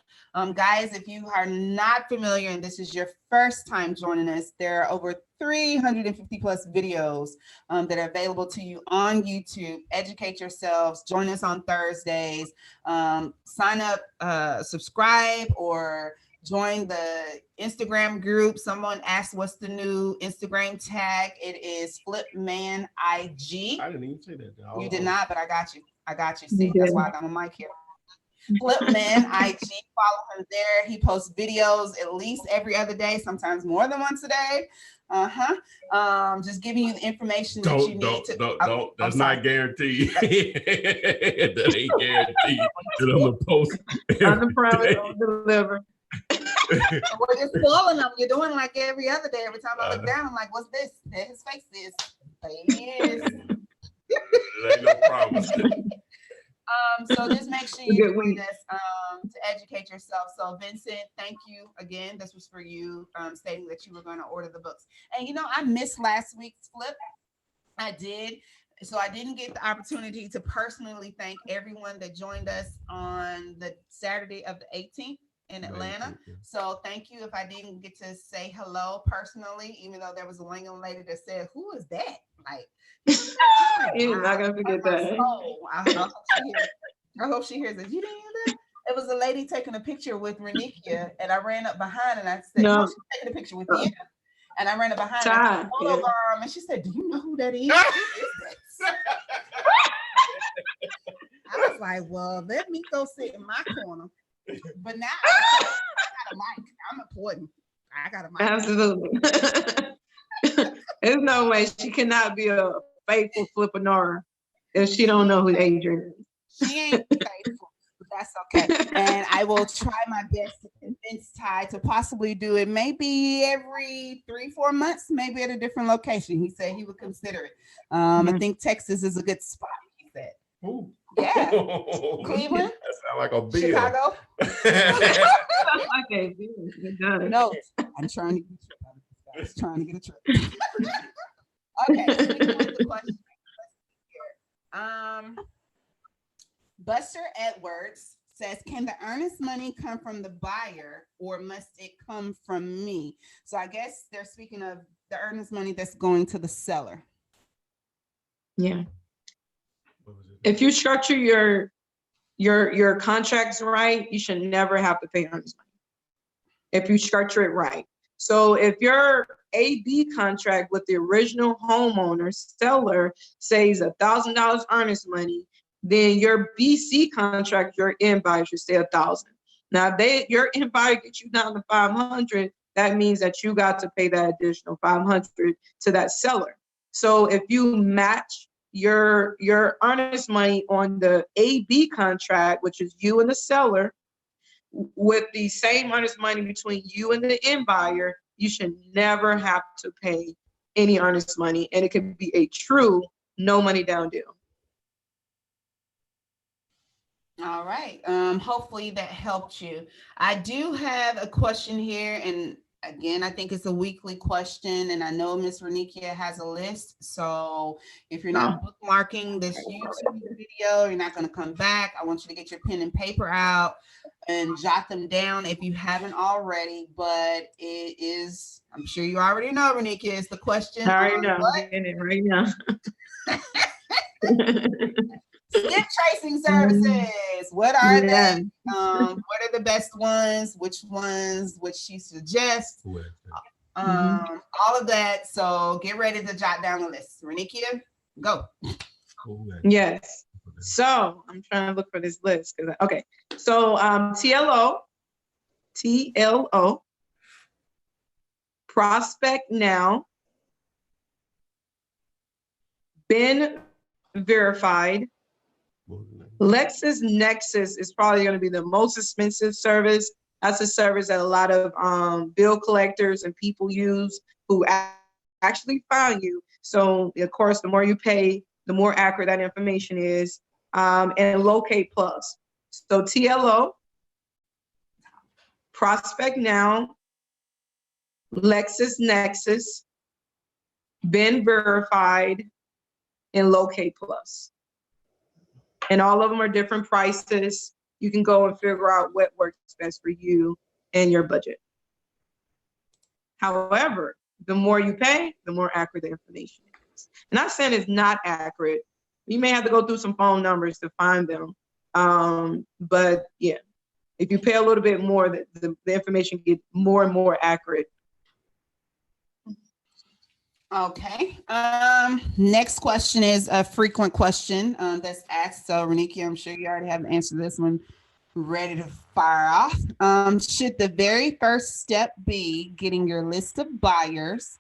Guys, if you are not familiar and this is your first time joining us, there are over 350 plus videos that are available to you on YouTube. Educate yourselves, join us on Thursdays, sign up, subscribe, or join the Instagram group. Someone asked what's the new Instagram tag. It is Flipman IG. I didn't even say that. You did not, but I got you. See, that's why I got my mic here. Flipman IG, follow him there. He posts videos at least every other day, sometimes more than once a day. Just giving you the information that you need to. Don't. That's not guaranteed. That ain't guaranteed. That I'm gonna post. On the promise, don't deliver. Well, you're spoiling them. You're doing like every other day. Every time I look down, I'm like, what's this? There his face is. There ain't no problem. So just make sure you do this to educate yourself. So Vincent, thank you again. This was for you, stating that you were going to order the books. And I missed last week's flip. I did. So I didn't get the opportunity to personally thank everyone that joined us on the Saturday of the 18th. In Atlanta. So thank you if I didn't get to say hello personally, even though there was a young lady that said, who is that? Like, you're not gonna forget that. I hope she hears it. You didn't hear that? It was a lady taking a picture with Renikia, and I ran up behind and I said, no, she's taking a picture with you. And I ran up behind her, and she said, do you know who that is? I was like, well, let me go sit in my corner. But now I got a mic. I'm important. I got a mic. Absolutely. There's no way she cannot be a faithful Flippinar if she don't know who Adrian is. She ain't faithful, but that's okay. And I will try my best to convince Ty to possibly do it maybe every 3-4 months, maybe at a different location. He said he would consider it. I think Texas is a good spot, he said. Ooh. Yeah. Cleveland. That sounds like a bill. Chicago. Okay. No, I'm trying to get a trip out of this guy. He's trying to get a trip. Okay. The question here. Buster Edwards says, can the earnest money come from the buyer or must it come from me? So I guess they're speaking of the earnest money that's going to the seller. Yeah. If you structure your contracts right, you should never have to pay earnest money. If you structure it right. So if your AB contract with the original homeowner seller says $1,000 earnest money, then your BC contract, your end buyer should say 1,000. Now, your end buyer gets you down to 500. That means that you got to pay that additional 500 to that seller. So if you match your earnest money on the AB contract, which is you and the seller, with the same earnest money between you and the end buyer, you should never have to pay any earnest money, and it can be a true no money down deal. All right. Hopefully that helped you. I do have a question here, and again, I think it's a weekly question, and I know Miss Renikia has a list. So if you're not bookmarking this YouTube video, you're not going to come back. I want you to get your pen and paper out. and jot them down if you haven't already. But it is, I'm sure you already know, Renika, is the question. I already know. I'm getting it right now. Skip tracing services. What are Yeah. they? What are the best ones? Which ones would she suggest? All of that. So get ready to jot down the list. Renikia, go. Yes. So I'm trying to look for this list. Okay. So TLO, Prospect Now, been verified. LexisNexis is probably going to be the most expensive service. That's a service that a lot of bill collectors and people use who actually find you. So of course, the more you pay, the more accurate that information is. And Locate Plus. So TLO, Prospect Now, LexisNexis, been verified, and Locate Plus. And all of them are different prices. You can go and figure out what works best for you and your budget. However, the more you pay, the more accurate the information is. And I'm saying it's not accurate. You may have to go through some phone numbers to find them. But yeah, if you pay a little bit more, the information gets more and more accurate. Okay. Next question is a frequent question that's asked. So Renikia, I'm sure you already have answered this one ready to fire off. Should the very first step be getting your list of buyers?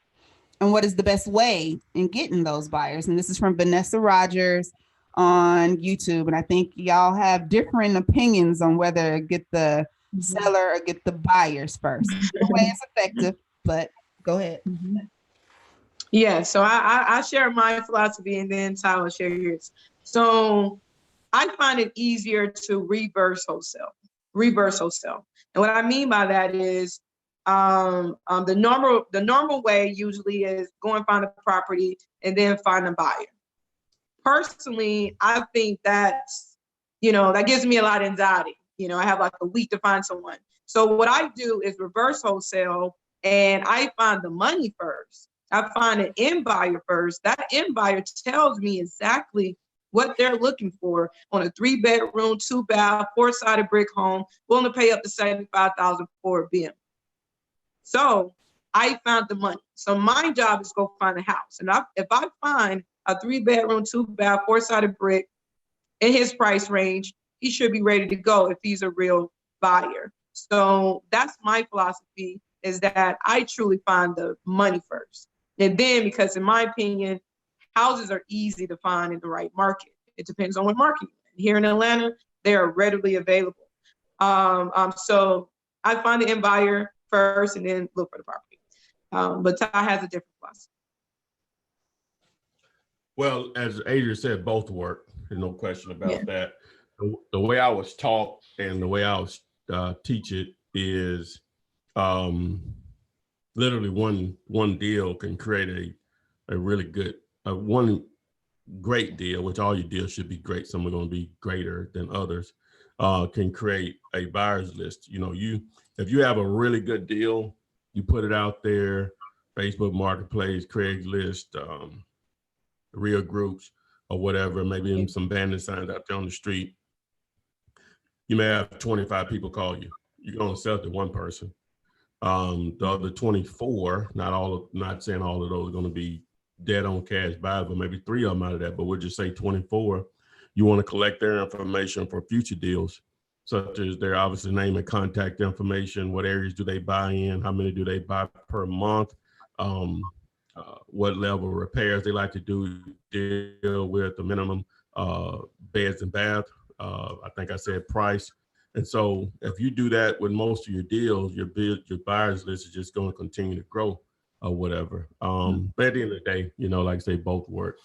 And what is the best way in getting those buyers? And this is from Vanessa Rogers on YouTube. And I think y'all have different opinions on whether get the seller or get the buyers first. The way is effective, but go ahead. Yeah, so I share my philosophy and then Tyler share yours. So I find it easier to reverse wholesale. And what I mean by that is the normal way usually is go and find a property and then find a buyer. Personally, I think that's, that gives me a lot of anxiety. I have like a week to find someone. So what I do is reverse wholesale and I find the money first. I find an end buyer first. That end buyer tells me exactly what they're looking for on a 3-bedroom, 2-bath, 4-sided brick home, willing to pay up to $75,000 for a BIM. So I found the money. So my job is go find a house. And if I find a 3-bedroom, 2-bath, 4-sided brick in his price range, he should be ready to go if he's a real buyer. So that's my philosophy, is that I truly find the money first. And then, because in my opinion, houses are easy to find in the right market. It depends on what market you're in. Here in Atlanta, they are readily available. So I find the end buyer first and then look for the property. But Ty has a different philosophy. Well, as Adrian said, both work. There's no question about that. The way I was taught and the way I was teach it is literally one deal can create a really good, one great deal, which all your deals should be great. Some are going to be greater than others, can create a buyer's list. If you have a really good deal, you put it out there, Facebook Marketplace, Craigslist, real groups or whatever, maybe even some Bandit signs out there on the street. You may have 25 people call you. You're going to sell to one person. The other 24, not saying all of those are going to be dead on cash buys, but maybe 3 of them out of that, but we'll just say 24. You want to collect their information for future deals, such as their obviously name and contact information. What areas do they buy in? How many do they buy per month? What level of repairs they like to deal with, the minimum beds and bath. I think I said price. And so if you do that with most of your deals, your buyers list is just going to continue to grow or whatever. But at the end of the day, like I say, both work.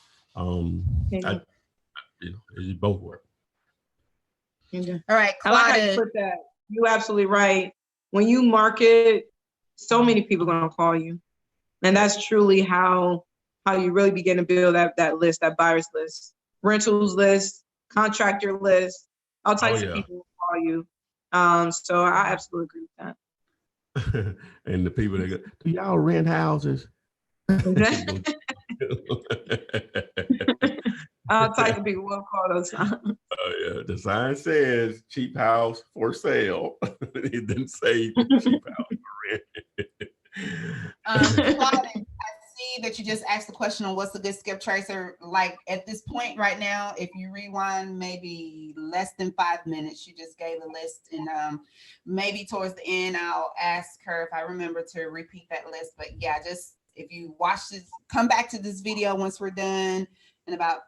It both work. All right, I like how you put that. You're absolutely right. When you market, so many people are going to call you. And that's truly how you really begin to build that list, that buyer's list, rentals list, contractor list, all types of people will call you. So I absolutely agree with that. And the people that go, do y'all rent houses? All types of people will call those times. Oh yeah, the sign says cheap house for sale. It didn't say cheap house for rent. Claudia, I see that you just asked the question on what's a good skip tracer. Like at this point right now, if you rewind maybe less than 5 minutes, you just gave a list, and maybe towards the end I'll ask her if I remember to repeat that list. But yeah, just if you watch this, come back to this video once we're done, and about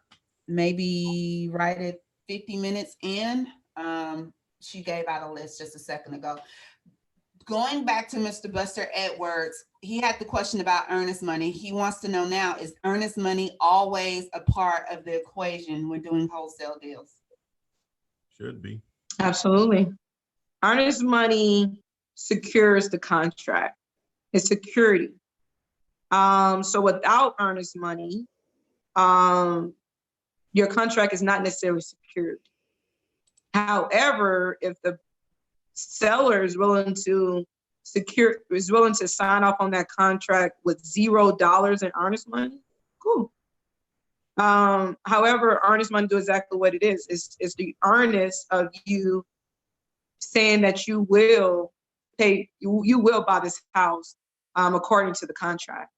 maybe right at 50 minutes in, she gave out a list just a second ago. Going back to Mr. Buster Edwards, he had the question about earnest money. He wants to know now, is earnest money always a part of the equation when doing wholesale deals? Should be. Absolutely. Earnest money secures the contract. It's security. So without earnest money, your contract is not necessarily secured. However, if the seller is willing to sign off on that contract with $0 in earnest money, cool. However, earnest money do exactly what it is. It's the earnest of you saying that you will pay, you will buy this house according to the contract.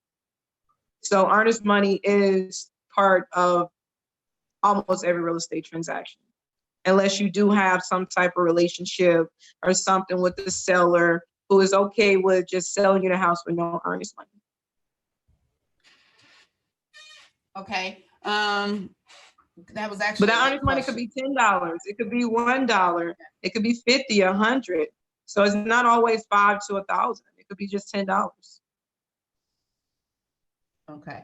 So earnest money is part of almost every real estate transaction, unless you do have some type of relationship or something with the seller who is okay with just selling you the house with no earnest money. Okay. That was actually. But that earnest money could be $10. It could be $1. It could be 50, 100. So it's not always 5 to 1,000. It could be just $10. Okay.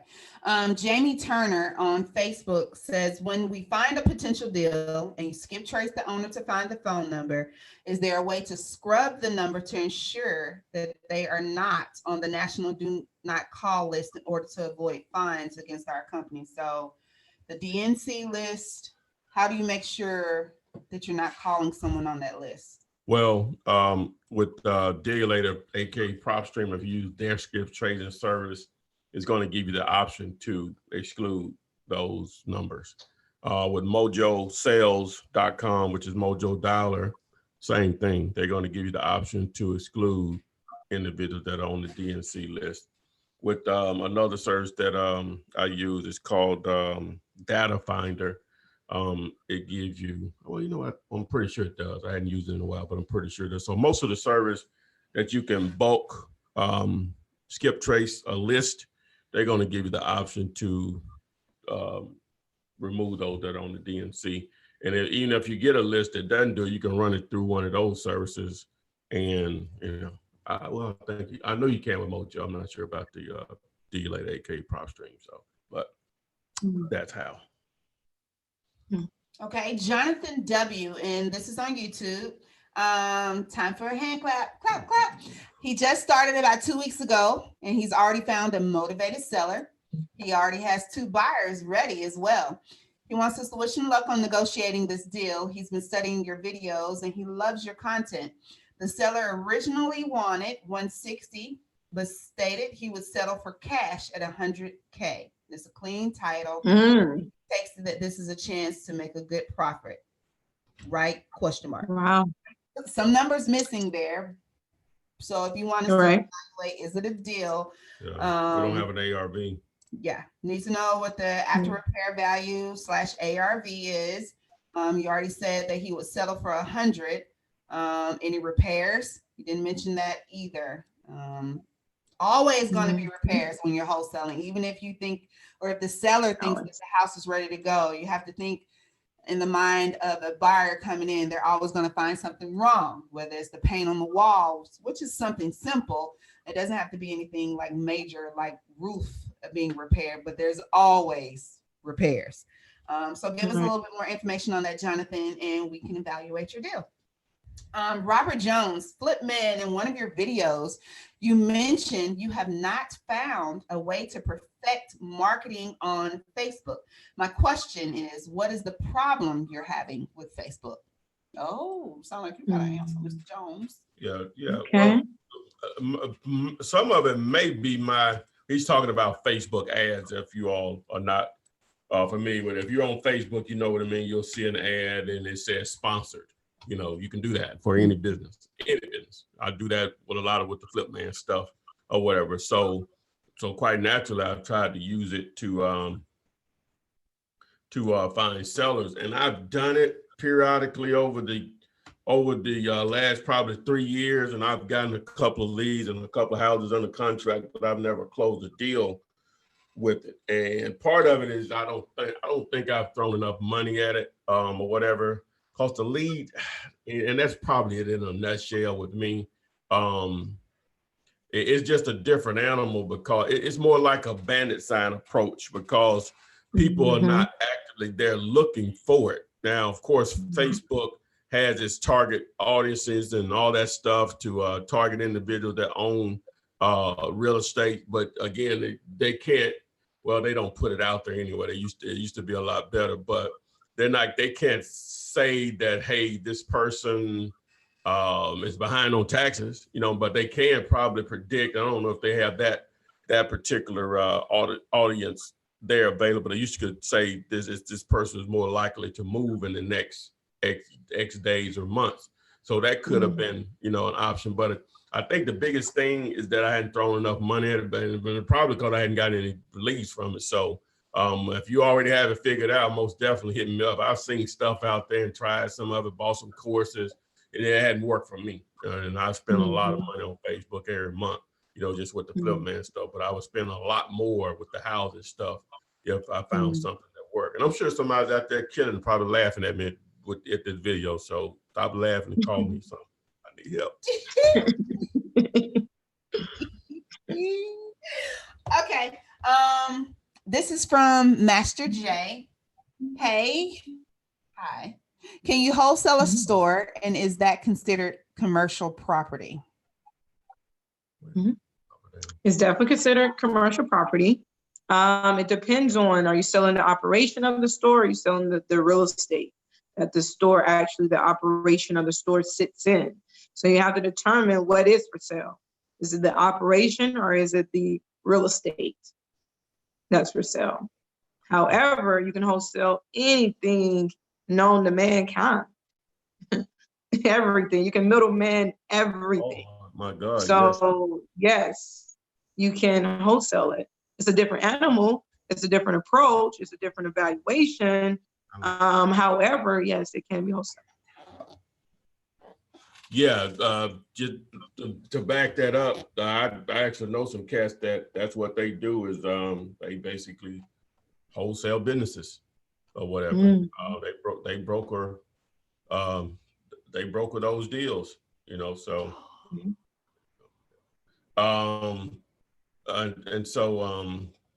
Jamie Turner on Facebook says, when we find a potential deal and you skip trace the owner to find the phone number, is there a way to scrub the number to ensure that they are not on the national do not call list in order to avoid fines against our company? So the DNC list, how do you make sure that you're not calling someone on that list? Well, with Dealator, aka PropStream, if you use their skip trading service, it's going to give you the option to exclude those numbers. With mojosales.com, which is Mojo Dollar, same thing. They're going to give you the option to exclude individuals that are on the DNC list. With another service that I use, is called Data Finder. It gives you, well, you know what? I'm pretty sure it does. I hadn't used it in a while, but I'm pretty sure it does. So most of the service that you can bulk skip trace a list, they're going to give you the option to remove those that are on the DNC. And even if you get a list that doesn't do it, you can run it through one of those services. And, you know, well, thank you. I know you can with Mojo. I'm not sure about the Dealator, aka PropStream. So, but that's how. Okay, Jonathan W, and this is on YouTube. Time for a hand clap, clap, clap. He just started about 2 weeks ago, and he's already found a motivated seller. He already has 2 buyers ready as well. He wants us to wish him luck on negotiating this deal. He's been studying your videos, and he loves your content. The seller originally wanted $160, but stated he would settle for cash at $100K. It's a clean title. Takes that this is a chance to make a good profit, right? Question mark. Wow. Some numbers missing there. So if you want to evaluate, is it a deal? Yeah, we don't have an ARV. Yeah, needs to know what the after repair value / ARV is. You already said that he would settle for 100. Any repairs? You didn't mention that either. Always going to be repairs when you're wholesaling, even if you think, or if the seller thinks that the house is ready to go, you have to think in the mind of a buyer coming in, they're always going to find something wrong, whether it's the paint on the walls, which is something simple. It doesn't have to be anything like major, like roof being repaired, but there's always repairs. So give us a little bit more information on that, Jonathan, and we can evaluate your deal. Robert Jones, Flipman, in one of your videos, you mentioned you have not found a way to perfect marketing on Facebook. My question is, what is the problem you're having with Facebook? Oh, sound like you got an answer, Mr. Jones. Yeah. Okay. Well, some of it may be he's talking about Facebook ads. If you all are not familiar with it, if you're on Facebook, you know what I mean. You'll see an ad and it says sponsored. You know, you can do that for any business. I do that with a lot of the Flipman stuff or whatever. So quite naturally, I've tried to use it to find sellers, and I've done it periodically over the last probably 3 years, and I've gotten a couple of leads and a couple of houses under contract, but I've never closed a deal with it. And part of it is I don't think I've thrown enough money at it or whatever. Because the lead, and that's probably it in a nutshell with me. It's just a different animal because it's more like a bandit sign approach because people are not actively there looking for it. Now, of course, Facebook has its target audiences and all that stuff to target individuals that own real estate. But again, they can't, well, they don't put it out there anyway. It used to be a lot better, but they can't say that, hey, this person is behind on taxes, but they can probably predict. I don't know if they have that particular audience there available. They used to say this person is more likely to move in the next X days or months. So that could have been, an option. But I think the biggest thing is that I hadn't thrown enough money at it, but probably because I hadn't gotten any leads from it. So if you already have it figured out, most definitely hit me up. I've seen stuff out there and tried some of it, bought some courses, and it hadn't worked for me. And I spent a lot of money on Facebook every month, just with the Flipman stuff. But I would spend a lot more with the housing stuff if I found something that worked. And I'm sure somebody's out there killing, probably laughing at me at this video. So stop laughing and call me something. I need help. Okay. This is from Master J. Hey, hi. Can you wholesale a store, and is that considered commercial property? It's definitely considered commercial property. It depends on, are you selling the operation of the store, or are you selling the real estate that the store actually, the operation of the store sits in? So you have to determine what is for sale. Is it the operation or is it the real estate that's for sale? However, you can wholesale anything known to mankind. Everything. You can middleman everything. Oh my God. So yes, you can wholesale it. It's a different animal. It's a different approach. It's a different evaluation. However, yes, it can be wholesale. Yeah, just to back that up, I actually know some cats that's what they do is they basically wholesale businesses or whatever. They broker those deals, so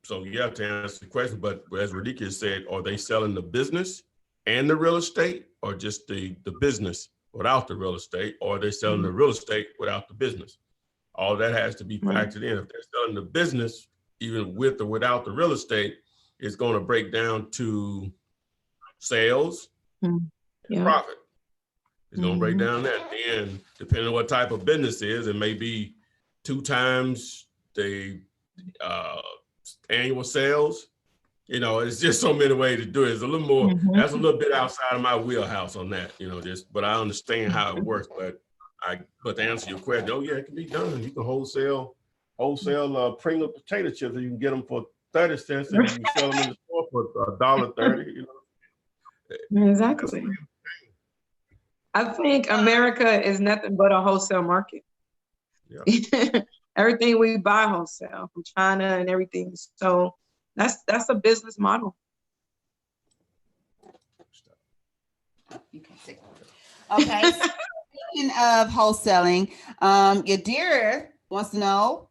so yeah, to answer the question, but as Radhika said, are they selling the business and the real estate, or just the business without the real estate, or they're selling the real estate without the business? All that has to be factored in. If they're selling the business, even with or without the real estate, it's going to break down to sales and profit. It's going to break down that. Then, depending on what type of business it is, it may be 2 times the annual sales. It's just so many ways to do it. It's a little more, that's a little bit outside of my wheelhouse on that, but I understand how it works. But to answer your question, it can be done. You can wholesale Pringle potato chips, and you can get them for 30 cents and you can sell them in the store for $1.30, Exactly. I think America is nothing but a wholesale market. Yeah. Everything we buy wholesale from China and everything. So that's a business model. You can see. Okay. Speaking of wholesaling, Yadira wants to know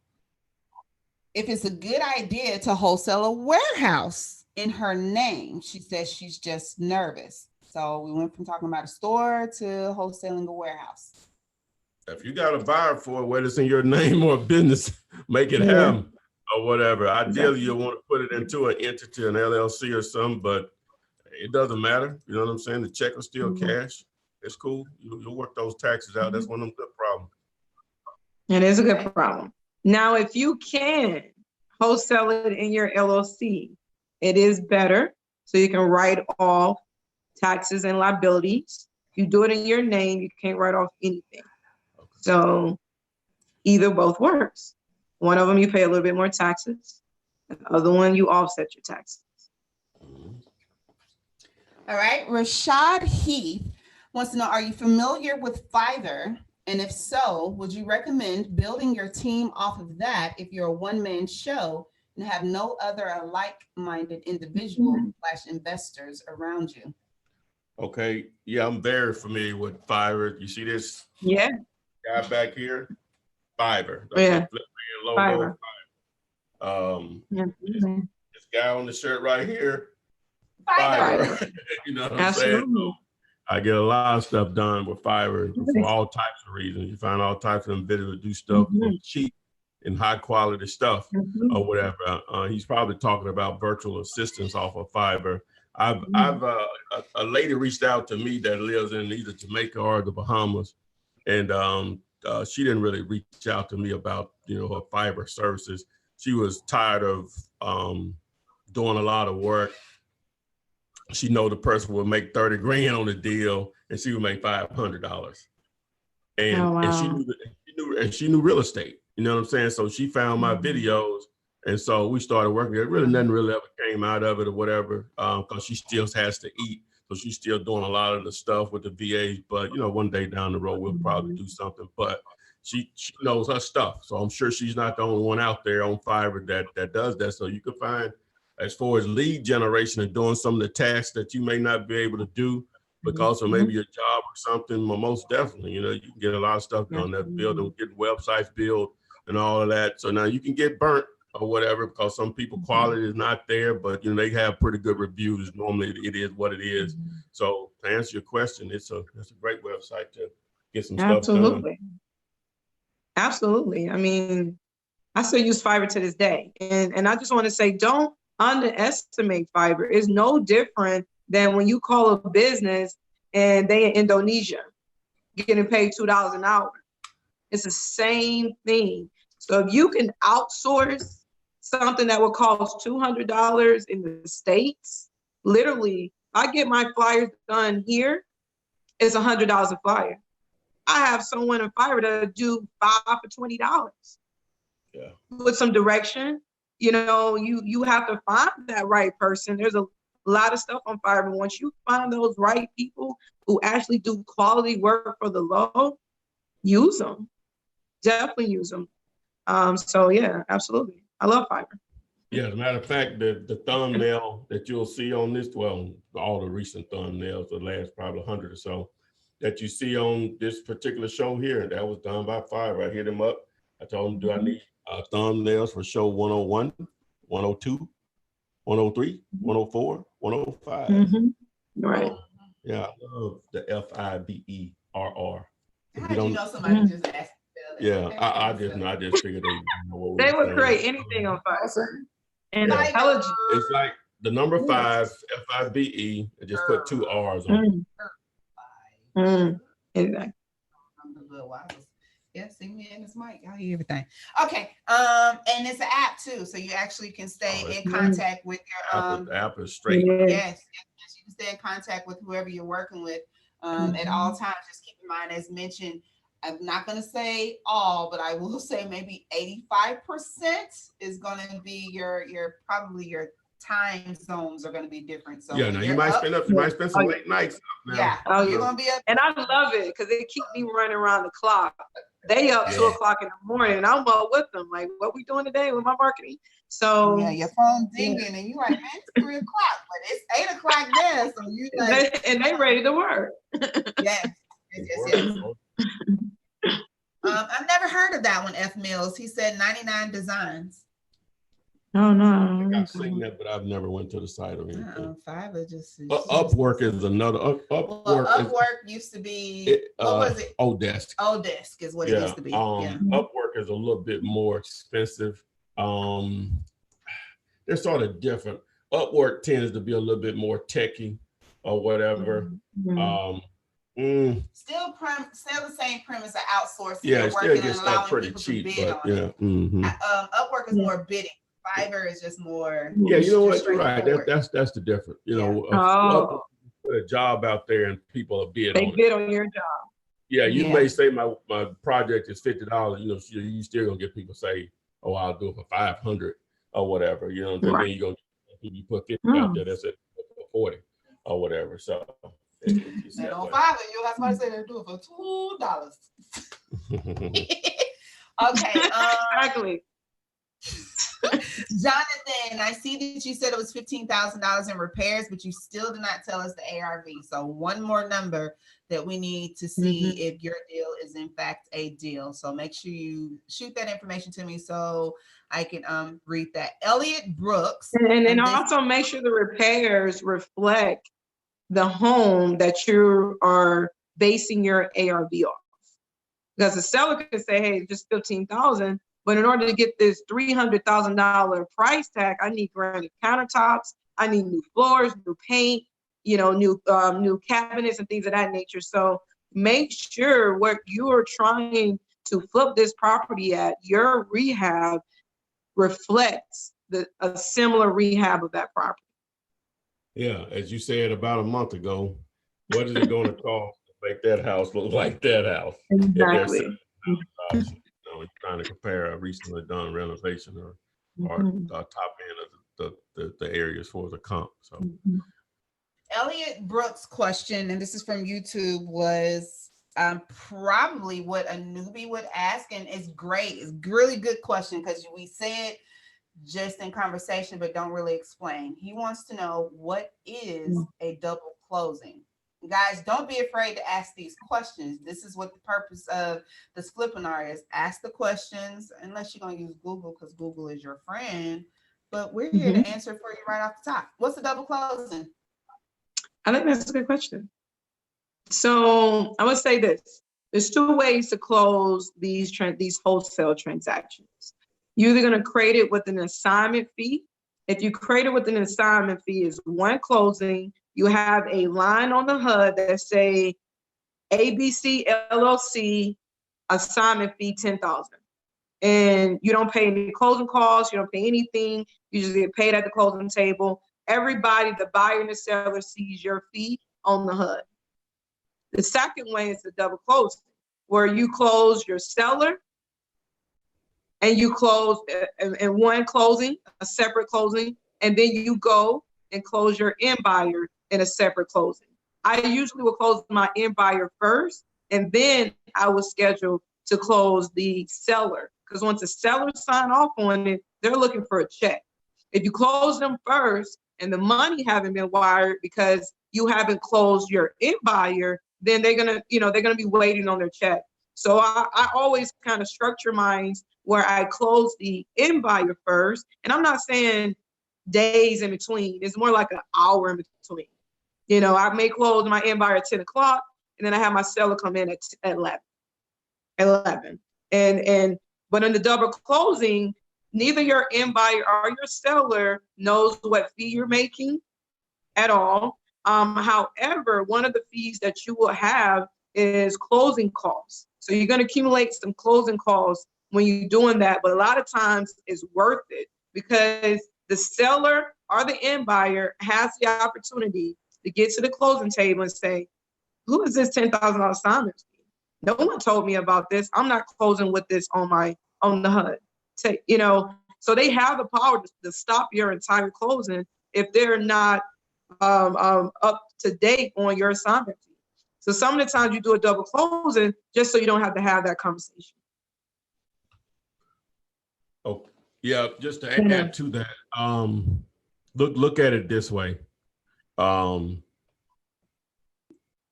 if it's a good idea to wholesale a warehouse in her name. She says she's just nervous. So we went from talking about a store to wholesaling a warehouse. If you got a buyer for it, whether it's in your name or business, make it happen or whatever. Ideally, you want to put it into an entity, an LLC or something, but it doesn't matter. You know what I'm saying? The check will still cash. It's cool. You'll work those taxes out. That's one of them good problems. It is a good problem. Now, if you can wholesale it in your LLC, it is better. So you can write off taxes and liabilities. If you do it in your name, you can't write off anything. Okay. So either both works. One of them, you pay a little bit more taxes. And the other one, you offset your taxes. All right. Rashad Heath wants to know, are you familiar with Fiverr? And if so, would you recommend building your team off of that if you're a one-man show and have no other like-minded individual / investors around you? Okay. Yeah, I'm very familiar with Fiverr. You see this Yeah. guy back here? Fiverr. Yeah. Flippinar logo. This guy on the shirt right here. Fiverr. You know what I'm saying? So I get a lot of stuff done with Fiverr for all types of reasons. You find all types of individuals do stuff for cheap and high quality stuff or whatever. He's probably talking about virtual assistants off of Fiverr. A lady reached out to me that lives in either Jamaica or the Bahamas, and she didn't really reach out to me about her Fiverr services. She was tired of doing a lot of work. She know the person would make 30 grand on the deal, and she would make $500. And she knew real estate. You know what I'm saying? So she found my videos, and so we started working. Nothing really ever came out of it or whatever, because she still has to eat. So she's still doing a lot of the stuff with the VAs. But one day down the road we'll probably do something. But she knows her stuff. So I'm sure she's not the only one out there on Fiverr that does that. So you can find, as far as lead generation and doing some of the tasks that you may not be able to do because of maybe your job or something, well, most definitely, you can get a lot of stuff done, that building, getting websites built and all of that. So now you can get burnt or whatever because some people quality is not there, but they have pretty good reviews. Normally it is what it is. So to answer your question, it's a great website to get some stuff done. Absolutely. I mean, I still use Fiverr to this day. And I just want to say, don't underestimate Fiverr. It's no different than when you call a business and they in Indonesia getting paid $2 an hour. It's the same thing. So if you can outsource something that would cost $200 in the States, literally, I get my flyers done here, it's $100 a flyer. I have someone in Fiverr that do 5 for $20. Yeah. With some direction, you have to find that right person. There's a lot of stuff on Fiverr. Once you find those right people who actually do quality work for the low, use them. Definitely use them. So yeah, absolutely. I love Fiverr. Yeah, as a matter of fact, the thumbnail that you'll see on this, well, all the recent thumbnails, the last probably 100 or so, that you see on this particular show here, that was done by Fiverr. I hit him up. I told him, do I need thumbnails for show 101, 102, 103, 104, 105? Right. Yeah, I love the FIBERR. How did you know somebody just asked? Yeah, I just figured they would create anything on Fiverr. And intelligence. It's like the number 5, FIBE, and just put 2 R's on it. Exactly. Yeah, see me and this mic. I hear everything. Okay. And it's an app too, so you actually can stay in contact with your the app is straight. Yes, you can stay in contact with whoever you're working with at all times. Just keep in mind, as mentioned, I'm not going to say all, but I will say maybe 85% is going to be your probably your time zones are going to be different. So yeah, now you might spend some late nights. Yeah, you're going to be up. And I love it because they keep me running around the clock. They up 2 o'clock in the morning, and I'm up with them. Like, what we doing today with my marketing? So yeah, your phone dinging, and you like, man, it's 3 o'clock, but it's 8 o'clock there. So you like, and they ready to work. Yes. I've never heard of that one, F Mills. He said 99 designs. Oh no. I've seen that, but I've never went to the site or anything. Fiverr just Upwork is another. Upwork used to be. What was it? Odesk. Odesk is what it used to be. Upwork is a little bit more expensive. They're sort of different. Upwork tends to be a little bit more techy or whatever. Still the same premise of outsourcing. Yeah, You're it still working gets and allowing stuff pretty people to cheap, bid but on it. Upwork is more bidding. Fiverr is just more. Yeah, you know what? You're right. straightforward. That's the difference. You know, Oh, put a job out there and people are bid they on bid it. on your job. Yeah, you Yeah. may say my project is $50. You know, you still gonna get people say, "Oh, I'll do it for 500 or whatever." You know, and then you're gonna you put 50 out there. That's it for 40 or whatever. So. And on Fiverr, you'll have somebody say they'll do it for $2. Okay. Exactly. Jonathan, I see that you said it was $15,000 in repairs, but you still did not tell us the ARV. So one more number that we need to see if your deal is in fact a deal. So make sure you shoot that information to me so I can read that. Elliot Brooks. And then also make sure the repairs reflect the home that you are basing your ARV off. Because the seller can say, hey, just $15,000, but in order to get this $300,000 price tag, I need granite countertops, I need new floors, new paint, you know, new cabinets and things of that nature. So make sure what you are trying to flip this property at, your rehab reflects a similar rehab of that property. Yeah, as you said about a month ago, what is it going to cost to make that house look like that house? Exactly. You know, trying to compare a recently done renovation or top end of the areas for the comp. So Elliot Brooks' question, and this is from YouTube, was probably what a newbie would ask, and it's great. It's a really good question because we say it just in conversation, but don't really explain. He wants to know, what is a double closing? Guys, don't be afraid to ask these questions. This is what the purpose of this Flippinar is. Ask the questions, unless you're going to use Google, because Google is your friend. But we're here to answer for you right off the top. What's a double closing? I think that's a good question. So I would say this. There's two ways to close these wholesale transactions. You're either going to create it with an assignment fee. If you create it with an assignment fee, is one closing. You have a line on the HUD that say ABC LLC assignment fee $10,000, and you don't pay any closing costs. You don't pay anything. You just get paid at the closing table. Everybody, the buyer and the seller, sees your fee on the HUD. The second way is the double closing, where you close your seller and you close in one closing, a separate closing, and then you go and close your end buyer in a separate closing. I usually will close my end buyer first, and then I will schedule to close the seller, because once the seller sign off on it, they're looking for a check. If you close them first and the money haven't been wired because you haven't closed your end buyer, then they're gonna be waiting on their check. So I always kind of structure mine where I close the end buyer first, and I'm not saying days in between. It's more like an hour in between. You know, I may close my end buyer at 10 o'clock, and then I have my seller come in at 11. But in the double closing, neither your end buyer or your seller knows what fee you're making at all. However, one of the fees that you will have is closing costs. So you're going to accumulate some closing costs when you're doing that, but a lot of times it's worth it because the seller or the end buyer has the opportunity to get to the closing table and say, who is this $10,000 assignment fee? No one told me about this. I'm not closing with this on the HUD. So they have the power to stop your entire closing if they're not up to date on your assignment fee. So some of the times you do a double closing just so you don't have to have that conversation. Oh, yeah, just to add to that, look at it this way.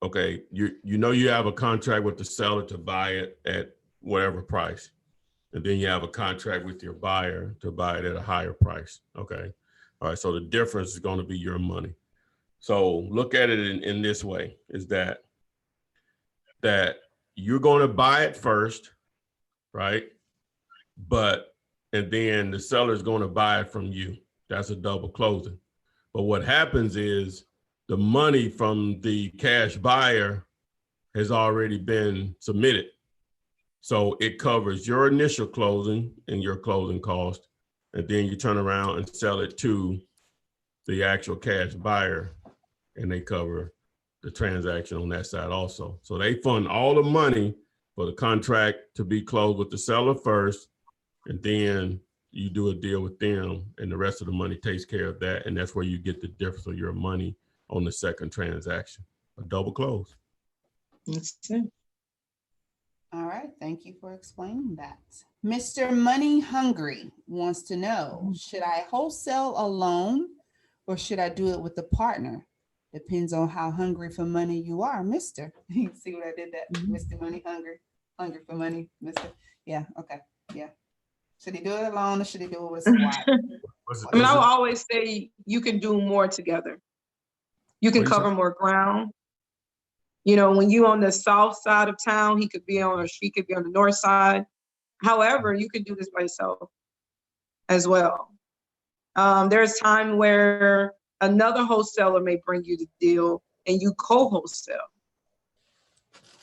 Okay, you have a contract with the seller to buy it at whatever price, and then you have a contract with your buyer to buy it at a higher price. Okay, all right, so the difference is going to be your money. So look at it in this way, is that you're going to buy it first, right? And then the seller is going to buy it from you. That's a double closing. But what happens is the money from the cash buyer has already been submitted. So it covers your initial closing and your closing cost, and then you turn around and sell it to the actual cash buyer, and they cover the transaction on that side also. So they fund all the money for the contract to be closed with the seller first, and then you do a deal with them, and the rest of the money takes care of that. And that's where you get the difference of your money on the second transaction, a double close. That's it. All right, thank you for explaining that. Mr. Money Hungry wants to know, should I wholesale alone or should I do it with a partner? Depends on how hungry for money you are, Mr. You see what I did that? Mr. Money Hungry, hungry for money, Mr. Yeah, okay, yeah. Should he do it alone or should he do it with a squad? I mean, I will always say you can do more together. You can cover more ground. You know, when you on the south side of town, he could be on, or she could be on the north side. However, you can do this by yourself as well. There's time where another wholesaler may bring you the deal and you co-wholesale.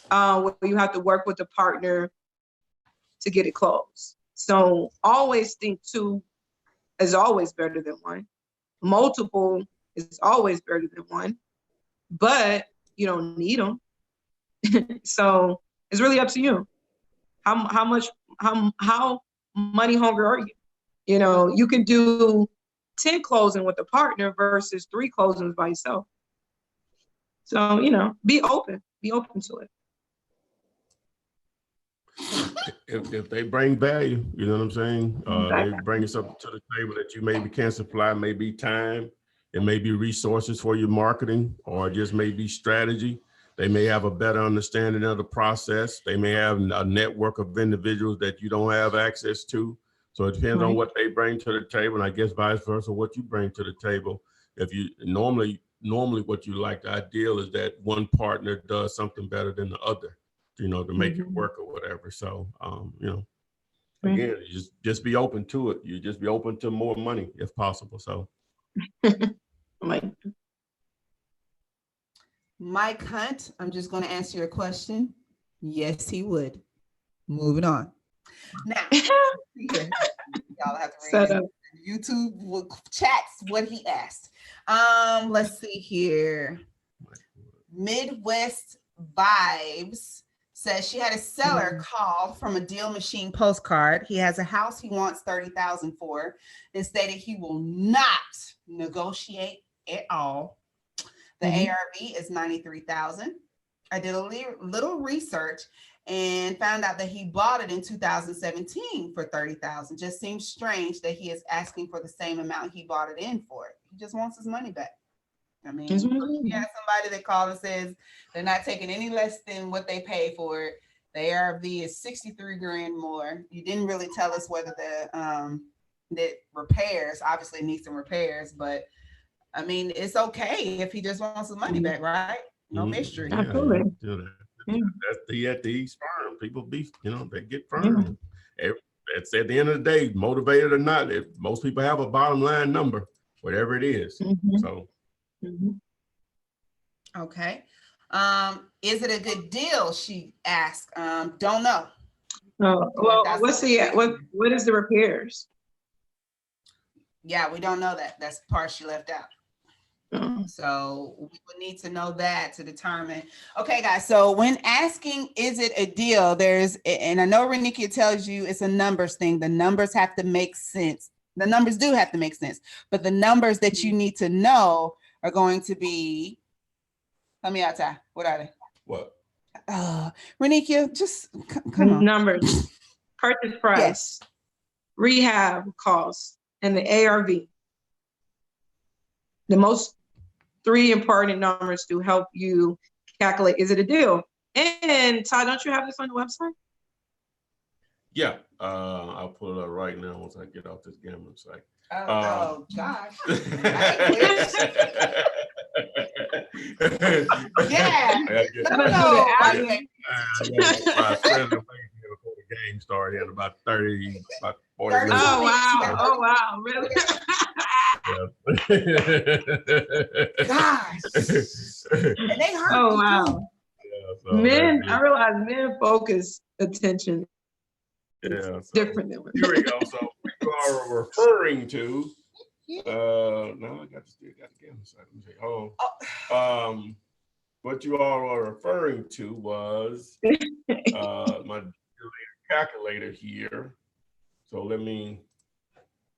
Where you have to work with a partner to get it closed. So always think two is always better than one. Multiple is always better than one, but you don't need them. So it's really up to you. How money hungry are you? You know, you can do 10 closing with a partner versus 3 closings by yourself. So, you know, be open to it. If they bring value, you know what I'm saying? They bring something to the table that you maybe can't supply, maybe time, it may be resources for your marketing, or just maybe strategy. They may have a better understanding of the process. They may have a network of individuals that you don't have access to. So it depends on what they bring to the table, and I guess vice versa, what you bring to the table. If you normally what you like, the ideal is that one partner does something better than the other, you know, to make it work or whatever. So, you know, again, you just be open to it. You just be open to more money if possible. So. Mike Hunt, I'm just going to answer your question. Yes, he would. Moving on. Now, y'all have to read YouTube chats what he asked. Let's see here. Midwest Vibes says she had a seller call from a deal machine postcard. He has a house he wants $30,000 for, and stated he will not negotiate at all. The ARV is $93,000. I did a little research and found out that he bought it in 2017 for $30,000. Just seems strange that he is asking for the same amount he bought it in for. He just wants his money back. I mean, you have somebody that called and says they're not taking any less than what they pay for it. The ARV is 63 grand more. You didn't really tell us whether the repairs, obviously needs some repairs, but I mean, it's okay if he just wants his money back, right? No mystery. Absolutely. That's at the East firm. People be, you know, they get firm. It's at the end of the day, motivated or not, most people have a bottom line number, whatever it is. So. Okay. Is it a good deal? She asked. Don't know. Well, what is the repairs? Yeah, we don't know that. That's the part she left out. So we would need to know that to determine. Okay, guys. So when asking, is it a deal? And I know Renikia tells you it's a numbers thing. The numbers have to make sense. The numbers do have to make sense, but the numbers that you need to know are going to be, help me out, Ty. What are they? What? Renikia, just come on. Numbers, purchase price, rehab costs, and the ARV. The most 3 important numbers to help you calculate, is it a deal? And Ty, don't you have this on the website? Yeah, I'll pull it up right now once I get off this gambling site. Oh gosh. Yeah. No. Before the game started in about 40 minutes. Oh wow, really? Gosh. And they hurt. Oh wow. Yeah, Men, I realize men focus attention Yeah, so different than women. here we go. So what you are referring to, no, I got to still got the camera side. Let me see. What you all are referring to was my calculator here. So let me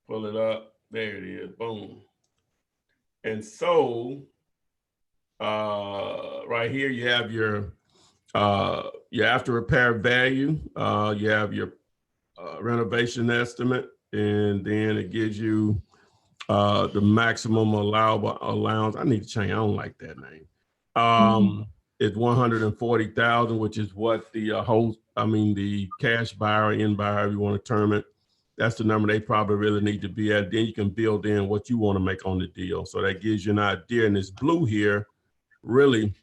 pull it up. There it is. Boom. And so right here you have your after repair value. You have your renovation estimate, and then it gives you the maximum allowable allowance. I need to change. I don't like that name. It's 140,000, which is what the the cash buyer, in buyer, if you want to term it. That's the number they probably really need to be at. Then you can build in what you want to make on the deal. So that gives you an idea. And this blue here, really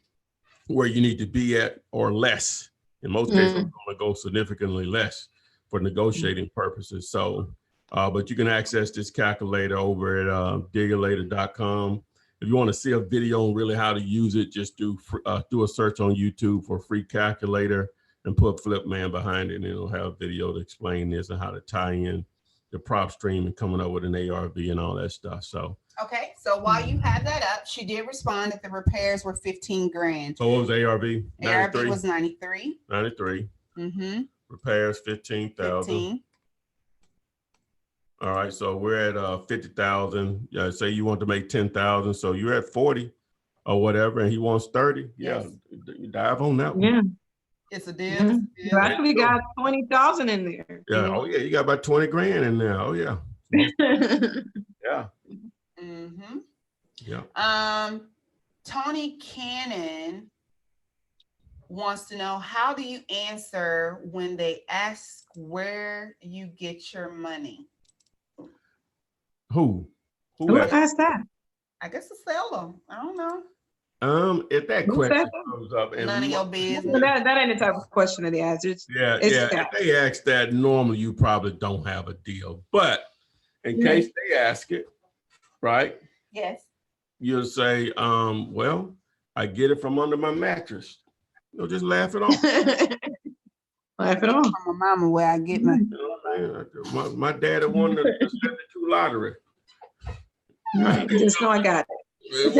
where you need to be at or less. In most cases, I'm going to go significantly less for negotiating purposes. So, but you can access this calculator over at diggerlater.com. If you want to see a video on really how to use it, just do a search on YouTube for free calculator and put Flipman behind it, and it'll have a video to explain this and how to tie in the prop stream and coming up with an ARV and all that stuff. So okay, so while you have that up, she did respond that the repairs were 15 grand. so what was ARV? 93? ARV was 93. 93. Mm-hmm. Repairs 15,000. 15. All right, so we're at 50,000. Yeah, say you want to make 10,000, so you're at 40 or whatever, and he wants 30. Yes. Yeah, you dive on that one. Yeah. It's a deal. Yeah. It's a deal. You actually got 20,000 in there. Yeah. Oh yeah, you got about 20 grand in there. Oh yeah. Yeah. Mm-hmm. Yeah. Tony Cannon wants to know, how do you answer when they ask where you get your money? Who asked that? I guess the seller. I don't know. If that Who question said that? comes up, and None of your business. That ain't the type of question that they ask. if they ask that, normally you probably don't have a deal. But in case they ask it, right? Yes. You'll say, well, I get it from under my mattress. Just laugh it off. Laugh it off. From my mama, where I get my. You know what I'm saying? My daddy won the 72 lottery. Right. Just know I got it.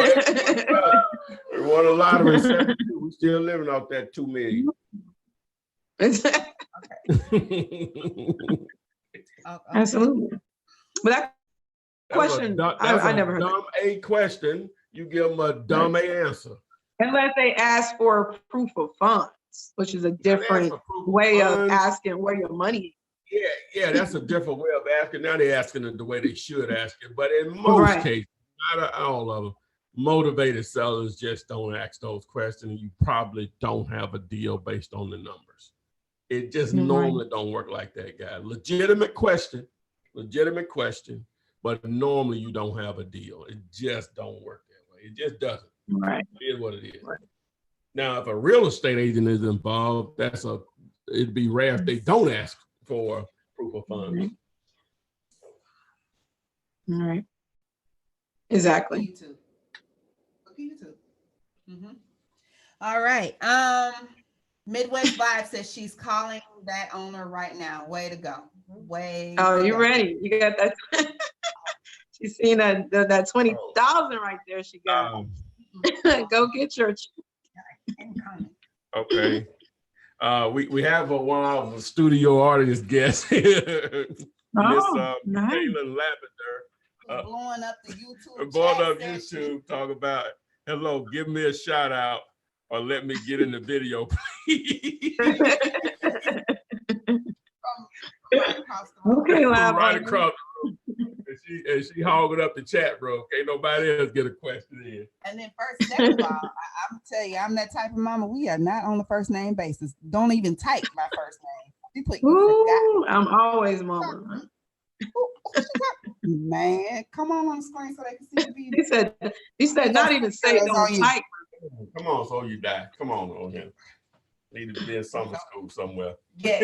We won a lottery. 72. We still living off that 2 million. Absolutely. But that question, I never heard. Dumb A question. You give them a dumb A answer. Unless they ask for proof of funds, which is a different way of asking where your money is. Yeah, that's a different way of asking. Now they're asking it the way they should ask it. But in most cases, not all of them, motivated sellers just don't ask those questions. You probably don't have a deal based on the numbers. It just normally don't work like that, guys. Legitimate question, but normally you don't have a deal. It just don't work that way. It just doesn't. Right. It is what it is. Right. Now, if a real estate agent is involved, it'd be rare if they don't ask for proof of funds. All right. Exactly. YouTube. Look at YouTube. Mm-hmm. All right. Midwest Vibe says she's calling that owner right now. Way to go. Oh, you ready? You got that? She's seen that 20,000 right there. She got. Go get your. Okay. We have one of the studio audience guests. Miss Nice. Kaylin Lavender. Blowing up the YouTube. Blowing up YouTube. Talk about, hello, give me a shout out or let me get in the video, please. Okay, right across the room. And she hogging up the chat, bro. Can't nobody else get a question in. And then second of all, I'm tell you, I'm that type of mama. We are not on the first name basis. Don't even type my first name. You put. I'm always mama. Man, come on the screen so they can see the video. He said, not even say don't type. Come on, so you die. Come on, on him. Need to be in summer school somewhere. Yeah.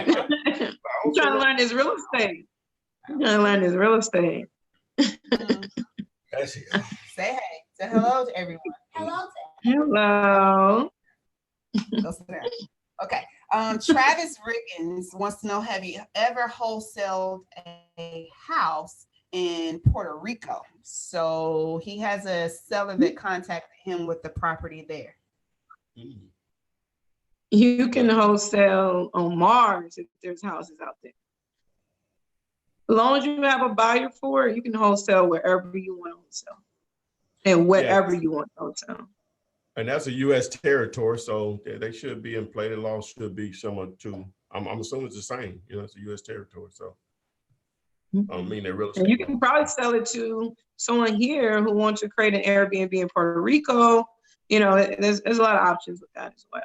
I'm trying to learn this real estate. That's it. Say hey. Say hello to everyone. Hello. Go sit down. Okay. Travis Riggins wants to know, have you ever wholesaled a house in Puerto Rico? So he has a seller that contacted him with the property there. You can wholesale on Mars if there's houses out there. As long as you have a buyer for it, you can wholesale wherever you want to wholesale and whatever you want to wholesale. And that's a U.S. territory, so they should be in play. The law should be similar to, I'm assuming it's the same, it's a U.S. territory, so. I don't mean they're real estate. And you can probably sell it to someone here who wants to create an Airbnb in Puerto Rico. There's a lot of options with that as well.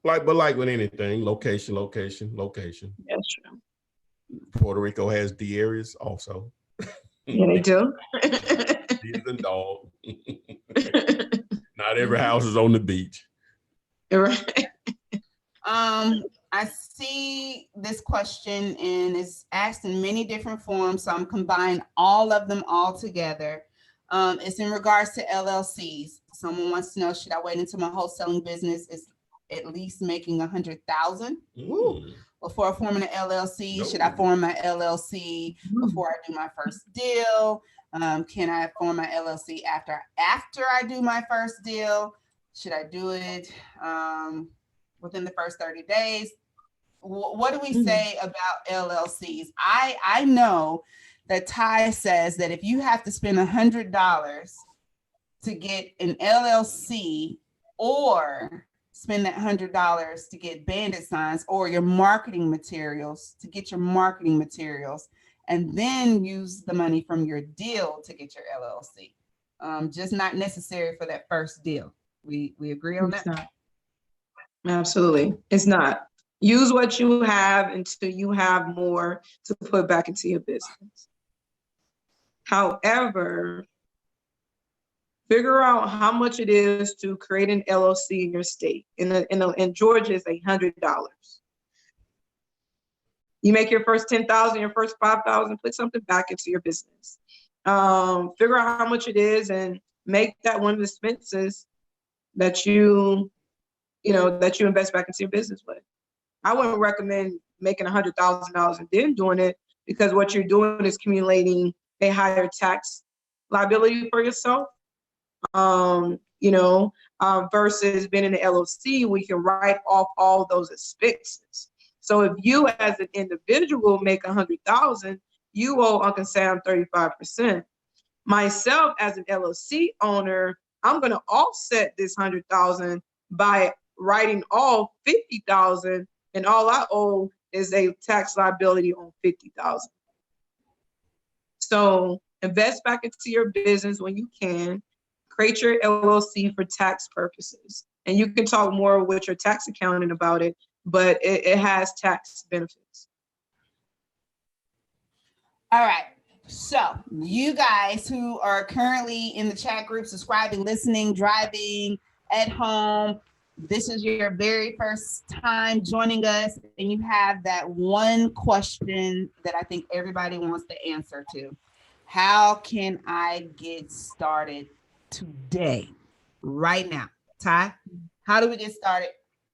But like with anything, location. That's true. Puerto Rico has D areas also. Yeah, they do. Deers and dog. Not every house is on the beach. Right. I see this question and it's asked in many different forms, so I'm combining all of them all together. It's in regards to LLCs. Someone wants to know, should I wait until my wholesaling business is at least making 100,000 before forming an LLC? Nope. Should I form my LLC before I do my first deal? Can I form my LLC after I do my first deal? Should I do it within the first 30 days? What do we say about LLCs? I know that Ty says that if you have to spend $100 to get an LLC, or spend that $100 to get Bandit signs or your marketing materials, and then use the money from your deal to get your LLC. Just not necessary for that first deal. We agree on that? Not. Absolutely. It's not. Use what you have until you have more to put back into your business. However, figure out how much it is to create an LLC in your state. In Georgia, it's $100. You make your first 10,000, your first 5,000, put something back into your business. Figure out how much it is and make that one of the expenses that you invest back into your business with. I wouldn't recommend making $100,000 and then doing it, because what you're doing is accumulating a higher tax liability for yourself. Versus being in the LLC, we can write off all those expenses. So if you as an individual make $100,000, you owe Uncle Sam 35%. Myself as an LLC owner, I'm going to offset this $100,000 by writing off $50,000, and all I owe is a tax liability on $50,000. So invest back into your business when you can. Create your LLC for tax purposes, and you can talk more with your tax accountant about it, but it has tax benefits. All right. So you guys who are currently in the chat group, subscribing, listening, driving, at home, this is your very first time joining us, and you have that one question that I think everybody wants the answer to. How can I get started today, right now? Ty, how do we get started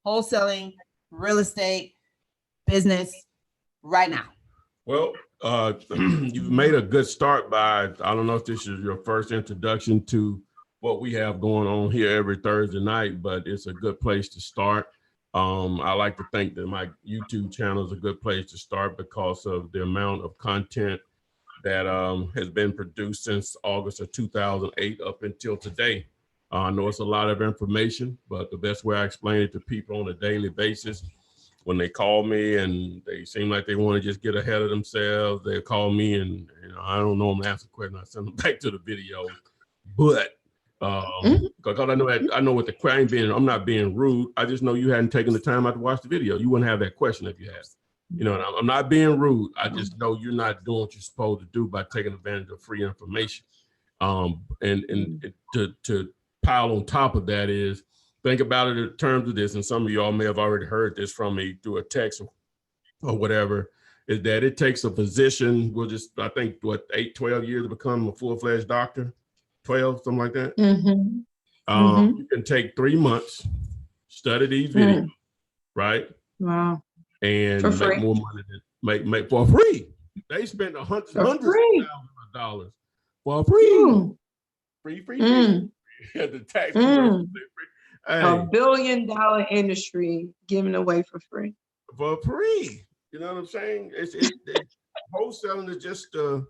wholesaling, real estate, business right now? Well, you've made a good start by, I don't know if this is your first introduction to what we have going on here every Thursday night, but it's a good place to start. I like to think that my YouTube channel is a good place to start because of the amount of content that has been produced since August of 2008 up until today. I know it's a lot of information, but the best way I explain it to people on a daily basis, when they call me and they seem like they want to just get ahead of themselves, they call me and I don't know them to answer questions. I send them back to the video, but because I know what the question, I'm not being rude. I just know you hadn't taken the time out to watch the video. You wouldn't have that question if you had. And I'm not being rude. I just know you're not doing what you're supposed to do by taking advantage of free information. And to pile on top of that is, think about it in terms of this, and some of y'all may have already heard this from me through a text or whatever, is that it takes a physician, I think, 12 years to become a full-fledged doctor, 12, something like that. You can take 3 months, study these videos, right? Wow. And For make free. more money than make for free. They spend hundreds of thousands of dollars for free. Free. The tax conversion, hey, $1 billion industry given away for free. For free. You know what I'm saying? It's wholesaling is just the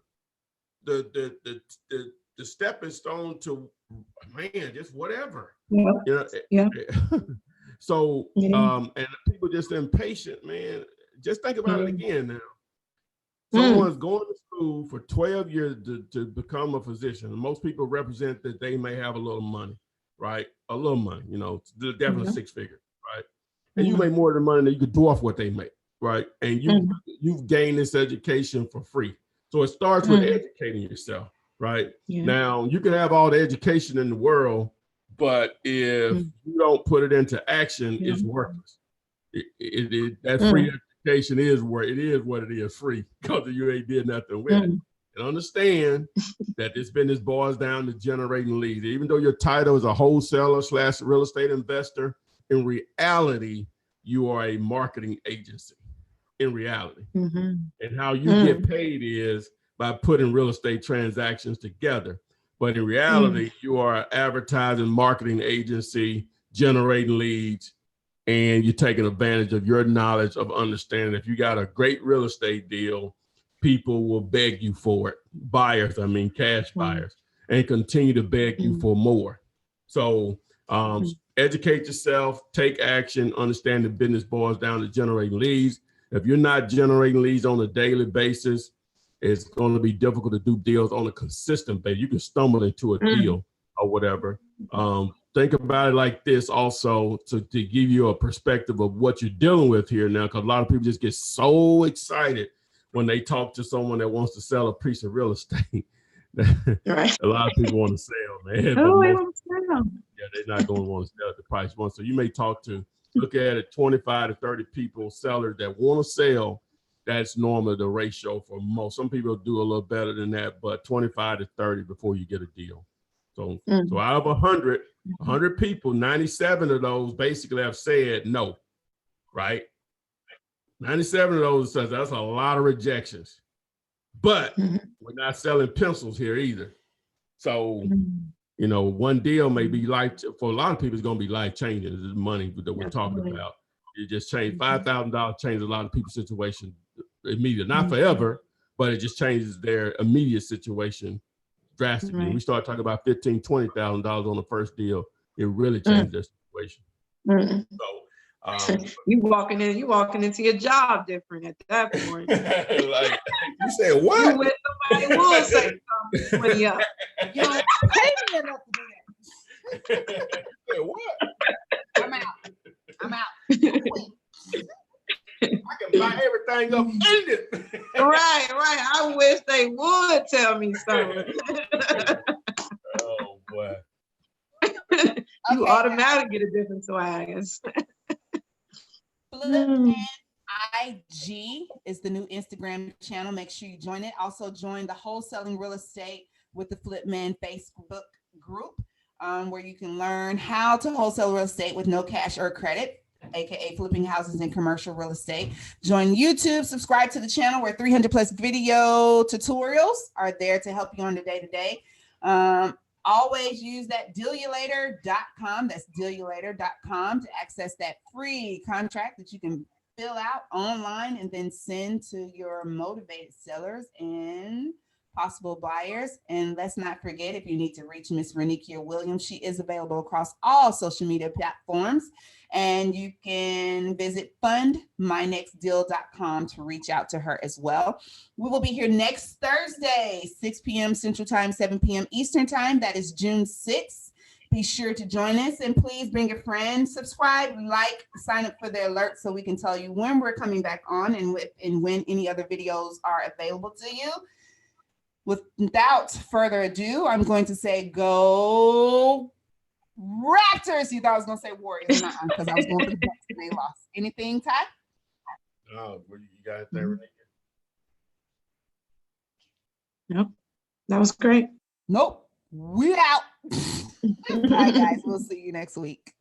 stepping stone to, man, just whatever. Yeah. You know? Yeah. So and people just impatient, man. Just think about it again now. Someone's going to school for 12 years to become a physician. And most people represent that they may have a little money, right? A little money, you know, definitely 6 figures, right? And you make more than money than you could dwarf what they make, right? And you've gained this education for free. So it starts with educating yourself, right? Yeah. Now, you can have all the education in the world, but if you don't put it into action, it's worthless. That free education is what it is free, because you ain't did nothing with it. And understand that this business boils down to generating leads. Even though your title is a wholesaler / real estate investor, in reality, you are a marketing agency. In reality, and how you get paid is by putting real estate transactions together. But in reality, you are an advertising marketing agency generating leads, and you're taking advantage of your knowledge of understanding. If you got a great real estate deal, people will beg you for it. Buyers, I mean, cash buyers, and continue to beg you for more. So educate yourself, take action, understand the business boils down to generating leads. If you're not generating leads on a daily basis, it's going to be difficult to do deals on a consistent basis. You can stumble into a deal or whatever. Think about it like this also, to give you a perspective of what you're dealing with here now, because a lot of people just get so excited when they talk to someone that wants to sell a piece of real estate. Right. A lot of people want to sell, man. Oh, they want to sell. Yeah, they're not going to want to sell at the price one. So you may look at it, 25 to 30 people, sellers that want to sell. That's normally the ratio for most. Some people do a little better than that, but 25 to 30 before you get a deal. So, so out of 100 people, 97 of those basically have said no, right? 97 of those says that's a lot of rejections. But we're not selling pencils here either. So, you know, one deal may be for a lot of people, it's going to be life-changing. This is money that we're talking about. It just changed. $5,000 changes a lot of people's situation immediately. Not forever, but it just changes their immediate situation drastically. When we start talking about $15,000, $20,000 on the first deal, it really changed their situation. So you walking into your job different at that point. Like you said, what? You wish somebody would say something when you don't pay me enough to do that. Say, what? I'm out. I can buy everything up in it. Right. I wish they would tell me something. Oh boy. You automatically get a different swag. Flippinar IG is the new Instagram channel. Make sure you join it. Also join the Wholesaling Real Estate with the Flipman Facebook group, where you can learn how to wholesale real estate with no cash or credit, aka flipping houses and commercial real estate. Join YouTube, subscribe to the channel where 300 plus video tutorials are there to help you on the day-to-day. Always use that dealulator.com. That's dealulator.com to access that free contract that you can fill out online and then send to your motivated sellers and possible buyers. And let's not forget, if you need to reach Miss Renikia Williams, she is available across all social media platforms. And you can visit fundmynextdeal.com to reach out to her as well. We will be here next Thursday, 6 p.m. Central Time, 7 p.m. Eastern Time. That is June 6th. Be sure to join us, and please bring a friend, subscribe, like, sign up for the alerts so we can tell you when we're coming back on and when any other videos are available to you. Without further ado, I'm going to say go Raptors. You thought I was going to say Warriors, because I was going for the Bucks and they lost. Anything, Ty? No, you got it there, Renee? Nope. That was great. Nope. We out. Bye, guys. We'll see you next week.